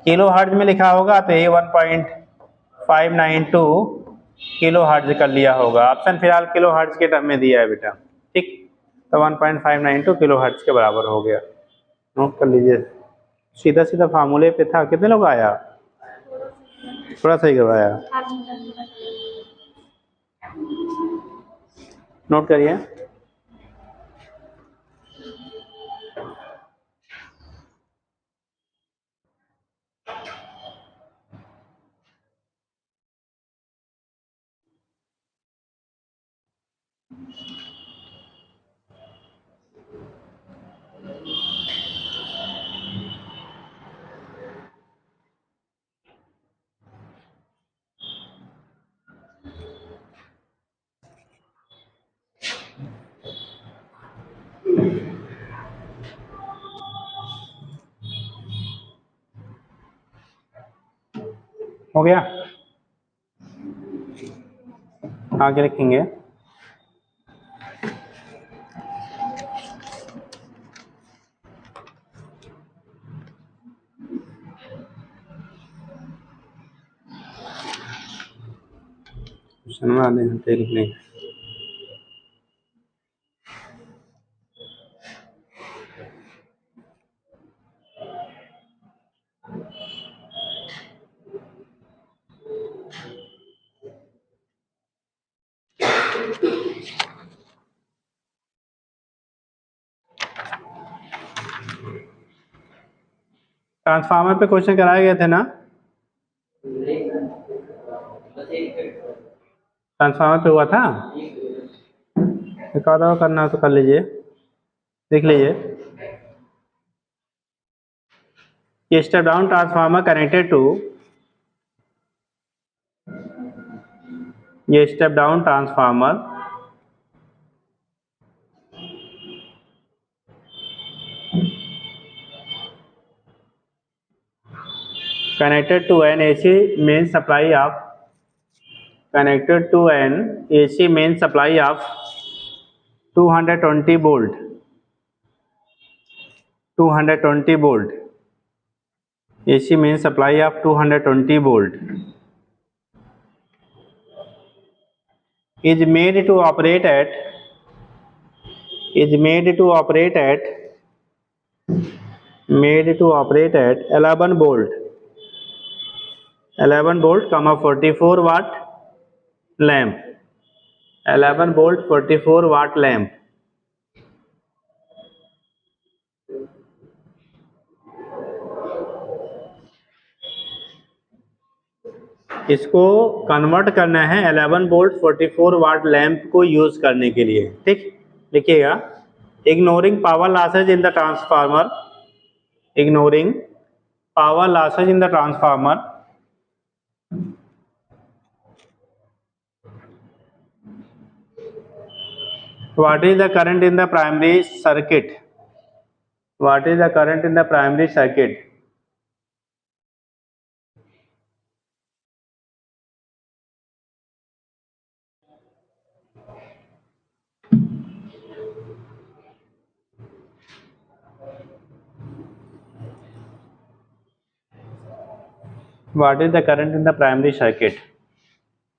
किलो हर्ट्ज में लिखा होगा तो ये 1.592 किलो हर्ट्ज कर लिया होगा। ऑप्शन फिलहाल किलो हर्ट्ज के टर्म में दिया है बेटा। ठीक, तो 1.592 किलो हर्ट्ज के बराबर हो गया। नोट कर लीजिए, सीधा सीधा फार्मूले पे था। कितने लोग आया, थोड़ा सही करवाया, नोट करिए। हो गया, आगे लिखेंगे। आधे घंटे लिखने, ट्रांसफार्मर पे क्वेश्चन कराए गए थे ना, ट्रांसफार्मर पे हुआ था, एक और करना हो तो कर लीजिए, देख लीजिए। ये step down transformer connected to, ये step down transformer connected to an AC main supply of, connected to an AC main supply of 220 volt, 220 volt, AC main supply of 220 volt is made to operate at, is made to operate at, made to operate at 11 volt, 11 volt, 44 watt lamp, 11 volt 44 watt lamp। इसको convert करना है 11 volt 44 वाट lamp को use करने के लिए। ठीक, लिखिएगा, ignoring power losses in the transformer, ignoring power losses in the transformer, what is the current in the primary circuit? What is the current in the primary circuit? What is the current in the primary circuit?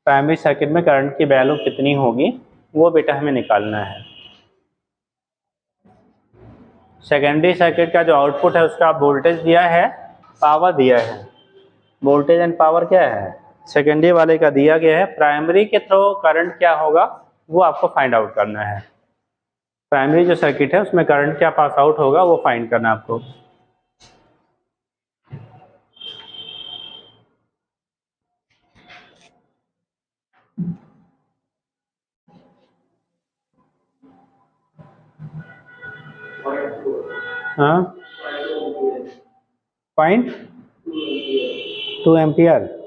Primary circuit में current की value कितनी होगी वो बेटा हमें निकालना है। Secondary circuit का जो आउटपुट है उसका वोल्टेज दिया है, पावर दिया है। वोल्टेज एंड पावर क्या है? सेकेंडरी वाले का दिया गया है। प्राइमरी के थ्रू करंट क्या होगा वो आपको फाइंड आउट करना है। प्राइमरी जो सर्किट है उसमें करंट क्या पास आउट होगा वो फाइंड करना है आपको। हाँ, 0.2 एम्पियर।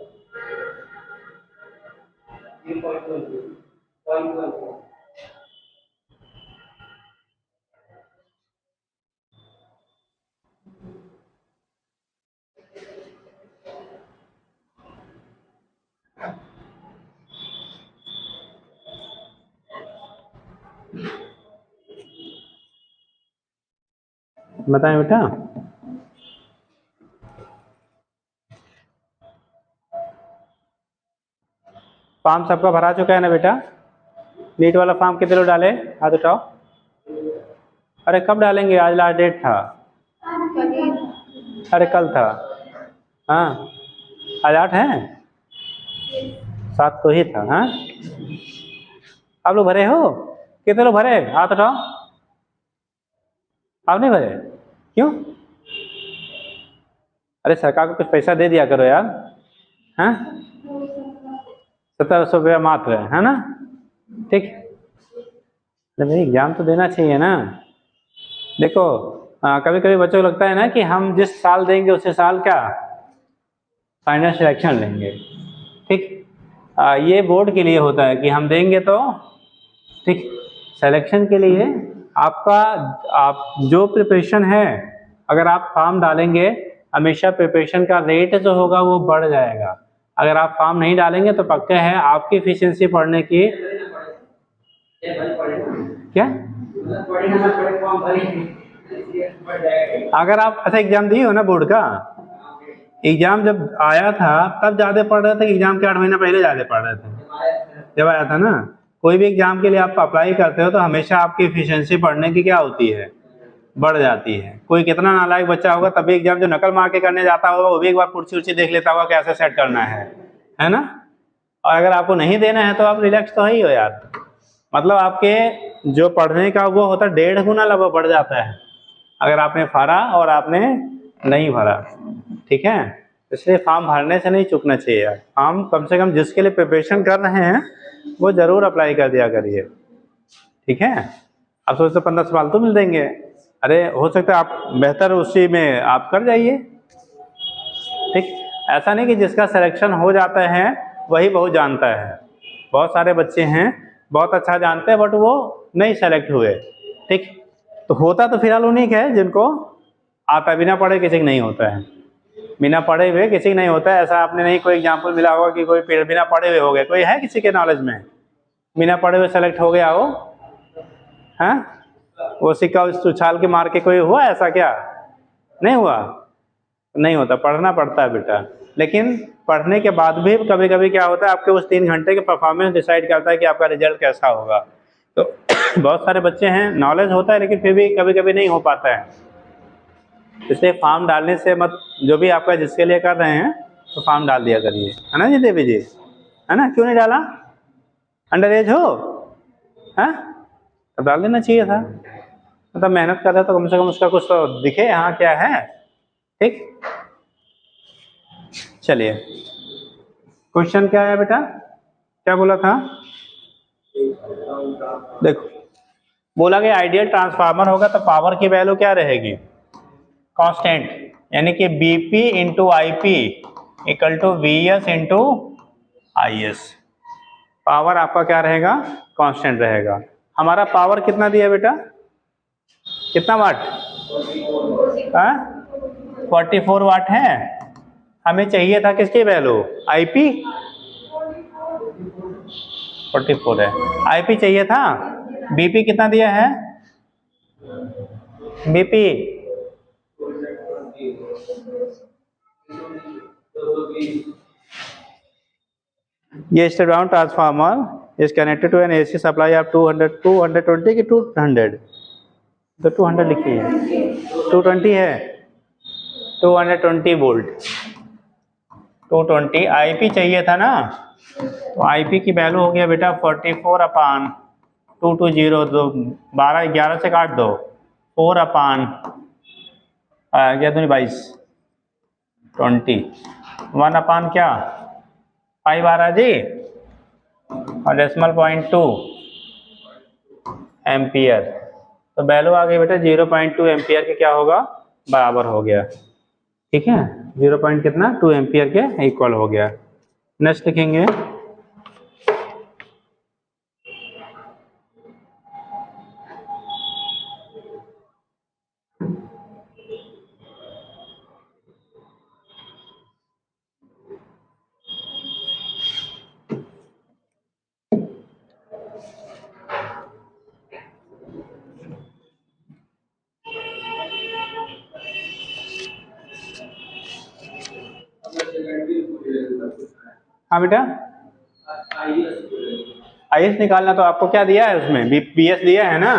बताएं बेटा। फॉर्म सबका भरा चुका है ना बेटा? नीट वाला फॉर्म कितने लोग डाले? हाथ उठाओ। अरे कब डालेंगे? आज लास्ट डेट था। अरे कल था। हाँ, आज 8 है, 7 को ही था। हाँ, आप लोग भरे हो? कितने लोग भरे? हाथ उठाओ। आप नहीं भरे? क्यों? अरे सरकार को कुछ पैसा दे दिया करो यार। हाँ, 1700 रुपया मात्र है ना? ठीक। अरे भाई एग्जाम तो देना चाहिए ना। देखो कभी कभी बच्चों को लगता है ना कि हम जिस साल देंगे उसी साल क्या फाइनल सिलेक्शन लेंगे। ठीक, ये बोर्ड के लिए होता है कि हम देंगे तो ठीक। सिलेक्शन के लिए आपका आप जो प्रिपरेशन है, अगर आप फॉर्म डालेंगे हमेशा प्रिपरेशन का रेट जो होगा वो बढ़ जाएगा। अगर आप फॉर्म नहीं डालेंगे तो पक्का है आपकी एफिशिएंसी पढ़ने की क्या? अगर आप अच्छा एग्जाम दिए हो ना बोर्ड का, एग्जाम जब आया था तब ज्यादा पढ़ रहे थे, एग्जाम के 8 महीने पहले ज्यादा पढ़ रहे थे जब आया था ना। कोई भी एग्जाम के लिए आप अप्लाई करते हो तो हमेशा आपकी एफिशिएंसी पढ़ने की क्या होती है, बढ़ जाती है। कोई कितना नालायक बच्चा होगा तभी एग्जाम जो नकल मार के करने जाता होगा वो भी एक बार कुर्सी उर्सी देख लेता होगा कैसे सेट करना है ना। और अगर आपको नहीं देना है तो आप रिलैक्स तो ही हो यार। मतलब आपके जो पढ़ने का वो होता है 1.5 गुना लगभग बढ़ जाता है अगर आपने भरा और आपने नहीं भरा। ठीक है, इसलिए फॉर्म भरने से नहीं चूकना चाहिए यार। फॉर्म कम से कम जिसके लिए प्रिपरेशन कर रहे हैं वो जरूर अप्लाई कर दिया करिए। ठीक है, आप सोचते 15 सवाल तो मिल देंगे, अरे हो सकता है आप बेहतर उसी में आप कर जाइए। ठीक, ऐसा नहीं कि जिसका सिलेक्शन हो जाता है वही बहुत जानता है। बहुत सारे बच्चे हैं बहुत अच्छा जानते हैं बट वो नहीं सेलेक्ट हुए। ठीक, तो होता तो फिलहाल उन्हीं का है जिनको आता, बिना पढ़े किसी को नहीं होता है। बिना पढ़े हुए किसी को नहीं होता है। ऐसा आपने नहीं कोई एग्जाम्पल मिला होगा कि कोई बिना पढ़े हुए हो गए? कोई है किसी के नॉलेज में बिना पढ़े हुए सेलेक्ट हो गया हो? हैं? वो सिक्का उछाल के मार के कोई हुआ ऐसा? क्या नहीं हुआ? नहीं होता, पढ़ना पड़ता है बेटा। लेकिन पढ़ने के बाद भी कभी कभी क्या होता है आपके उस 3 घंटे के परफॉर्मेंस डिसाइड करता है कि आपका रिजल्ट कैसा होगा। तो बहुत सारे बच्चे हैं नॉलेज होता है लेकिन फिर भी कभी कभी नहीं हो पाता है। इसलिए फॉर्म डालने से मत, जो भी आपका जिसके लिए कर रहे हैं तो फॉर्म डाल दिया करिए, है ना जी देवी जी? है ना? क्यों नहीं डाला? अंडर एज हो? है तब डाल देना चाहिए था। मतलब मेहनत कर रहा है तो कम से कम उसका कुछ तो दिखे हाँ क्या है। ठीक, चलिए क्वेश्चन क्या है बेटा? क्या बोला था? देखो बोला गया आइडियल ट्रांसफार्मर होगा तो पावर की वैल्यू क्या रहेगी? कांस्टेंट, यानी कि VP into IP equal to VS into IS. Power आपका क्या रहेगा? कांस्टेंट रहेगा। हमारा पावर कितना दिया बेटा, कितना वाट, 44 वाट है। हमें चाहिए था किसकी वैल्यू, आईपी 44 है, आईपी चाहिए था। बीपी कितना दिया है, बीपी ये step down transformer is connected to an AC supply of 220 की 200, तो 200 लिखिए, 220 है, 220 वोल्ट, 220 आईपी चाहिए था ना, तो आईपी की वैल्यू हो गया बेटा 44/220, दो 12 11 से काट दो, 4/22 20 1 क्या 5 आ रहा जी, और डेसिमल पॉइंट 2 एम्पियर, तो वैल्यू आ गई बेटा 0.2 एम्पियर के क्या होगा, बराबर हो गया। ठीक है, 0 पॉइंट कितना 2 एम्पियर के इक्वल हो गया। नेक्स्ट लिखेंगे, हाँ बेटा आईएस निकालना, तो आपको क्या दिया है उसमें, बीएस दिया है ना,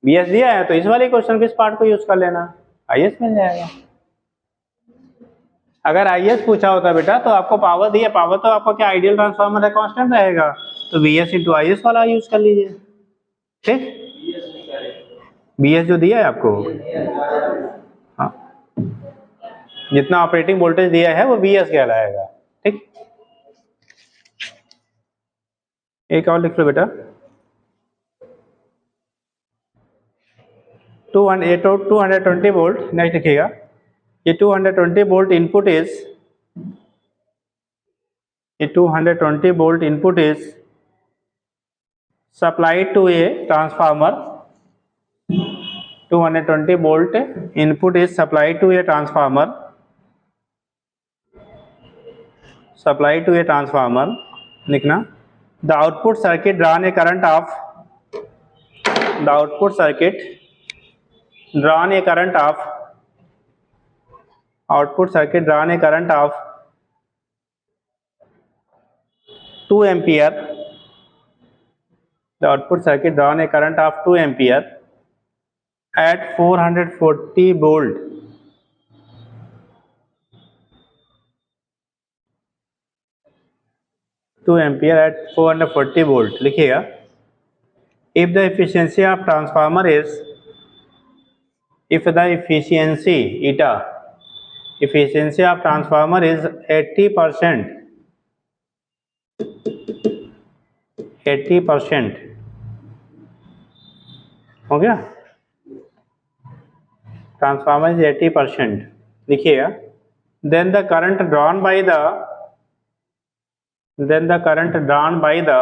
बीएस दिया है, तो इस वाले क्वेश्चन के इस पार्ट को यूज कर लेना, आईएस मिल जाएगा। अगर आईएस पूछा होता बेटा तो आपको पावर दिया, पावर तो आपको क्या आइडियल ट्रांसफार्मर है, कांस्टेंट रहेगा, तो बीएस इंटू आईएस वाला यूज कर लीजिए। ठीक, बीएस जो दिया है आपको, हाँ, जितना ऑपरेटिंग वोल्टेज दिया है वो बीएस कहलाएगा। ठीक, एक और लिख लो बेटा, 220 वोल्ट, नेक्स्ट लिखिएगा, ये 220 वोल्ट इनपुट इज, ये 220 volt input is supplied to a transformer, 220 volt input is supplied to a transformer, supplied to a transformer, लिखना, the output circuit drawn a current of, the output circuit drawn a current of, output circuit drawn a current of 2 ampere, the output circuit drawn a current of 2 ampere at 440 volt, two ampere at 440 volt लिखिएगा। If the efficiency of transformer is, if the efficiency eta, efficiency of transformer is 80%, 80% हो गया, transformer is 80% लिखिएगा, then the current drawn by the, then the current drawn by the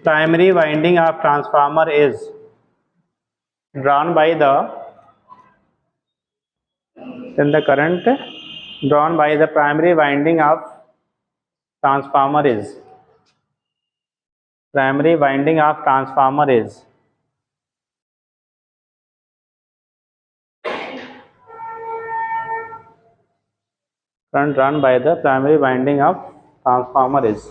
primary winding of transformer is, drawn by the, then the current drawn by the primary winding of transformer is, primary winding of transformer is, current run by the primary winding of transformer is,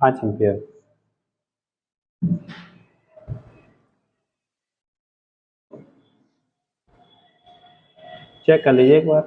पाँच ampere. Check कर लीजिए एक बार,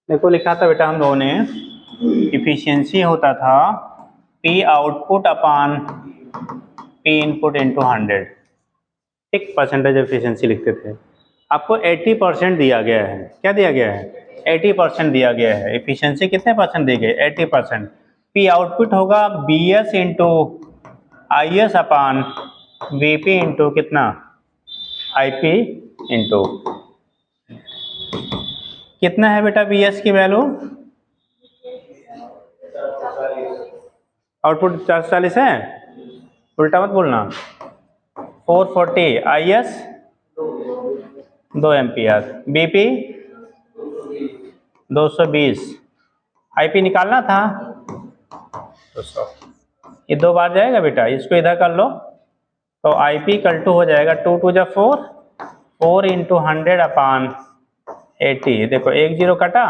देखो लिखा था बेटा हम लोगों ने, इफिशियंसी होता था पी आउटपुट अपान पी इनपुट इंटू 100, ठीक, परसेंटेज एफिशिएंसी लिखते थे। आपको 80% दिया गया है। क्या दिया गया है? 80% दिया गया है। एफिशिएंसी कितने परसेंट दी गई? 80%। पी आउटपुट होगा V S into I S upon V P into कितना? आई पी इंटू कितना है बेटा बी एस की वैल्यू? आउटपुट 440 है, उल्टा मत बोलना। 440 I S 2 ampere, V P 220, I P निकालना था 200। ये 2 बार जाएगा बेटा, इसको इधर कर लो तो आई पी कल टू हो जाएगा 2 2 जा 4, 4 इंटू 100 अपान 80। देखो 1 0 कटा,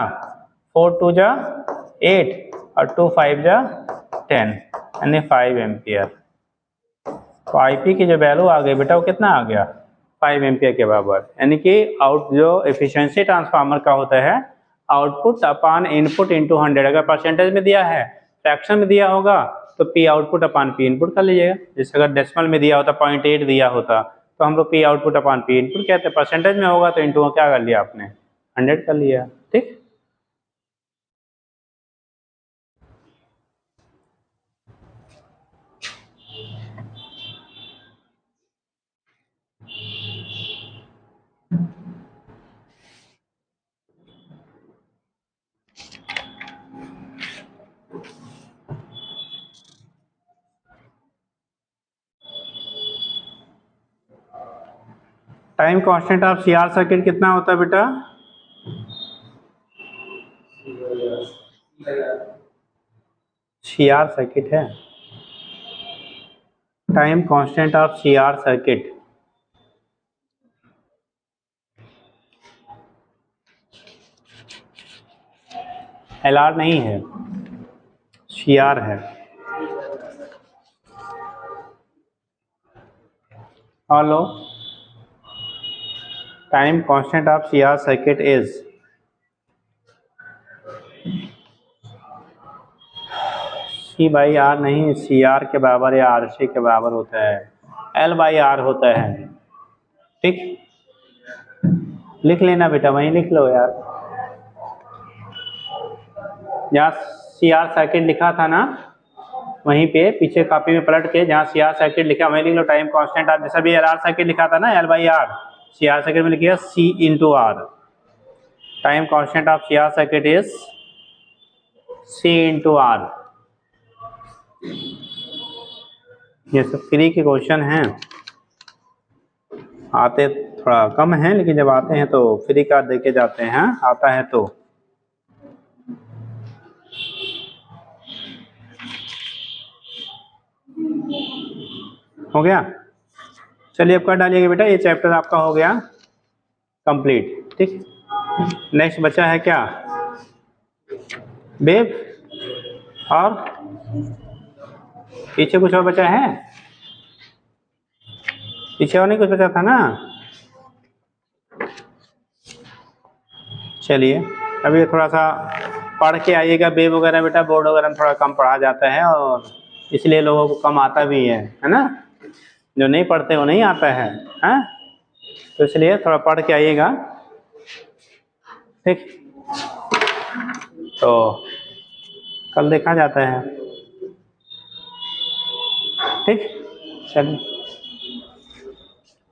4 2 जा 8 और 2 5 जा 10, यानी 5 एम्पियर। तो आई पी की जो वैल्यू आ गई बेटा वो कितना आ गया? 5 एम्पियर के बराबर। यानी कि जो एफिशिएंसी ट्रांसफार्मर का होता है, आउटपुट अपान इनपुट इंटू 100। अगर परसेंटेज में दिया है, फ्रैक्शन में दिया होगा तो पी आउटपुट अपान पी इनपुट कर लीजिएगा। जैसे अगर डेसिमल में दिया होता, 0.8 दिया होता तो हम लोग पी आउटपुट अपान पी इनपुट कहते हैं। परसेंटेज में होगा तो इंटू क्या कर लिया आपने? 100 कर लिया, ठीक। Time constant of C R circuit कितना होता है बेटा? सी आर सर्किट है, time constant of C R circuit L R नहीं है, सी आर है। Hello, time constant of C R circuit is C by R, नहीं, सी आर के बराबर या आर सी के बराबर होता है, एल बाई आर होता है, ठीक। लिख लेना बेटा, वहीं लिख लो यार, जहाँ सी आर सर्किट लिखा था ना वहीं पे पीछे कॉपी में पलट के जहाँ सी आर सर्किट लिखा वहीं लिख लो टाइम कांस्टेंट ऑफ। जैसा भी एल आर सर्किट लिखा था ना, L by R, C R circuit में लिखिएगा C into R. Time constant of C R circuit is C into R. ये सब फ्री के क्वेश्चन हैं, आते थोड़ा कम हैं लेकिन जब आते हैं तो फ्री का देके जाते हैं, आता है तो। हो गया, चलिए अब कर डालिएगा बेटा, ये चैप्टर आपका हो गया कंप्लीट, ठीक। नेक्स्ट बचा है क्या? वेव, और पीछे कुछ और बचा है? पीछे और नहीं कुछ बचा था ना? चलिए अभी थोड़ा सा पढ़ के आइएगा। वेव वगैरह बेटा बोर्ड वगैरह में थोड़ा कम पढ़ा जाता है और इसलिए लोगों को कम आता भी है ना। जो नहीं पढ़ते वो नहीं आता है, हाँ? तो इसलिए थोड़ा पढ़ के आइएगा, ठीक। तो कल देखा जाता है, ठीक। चलिए।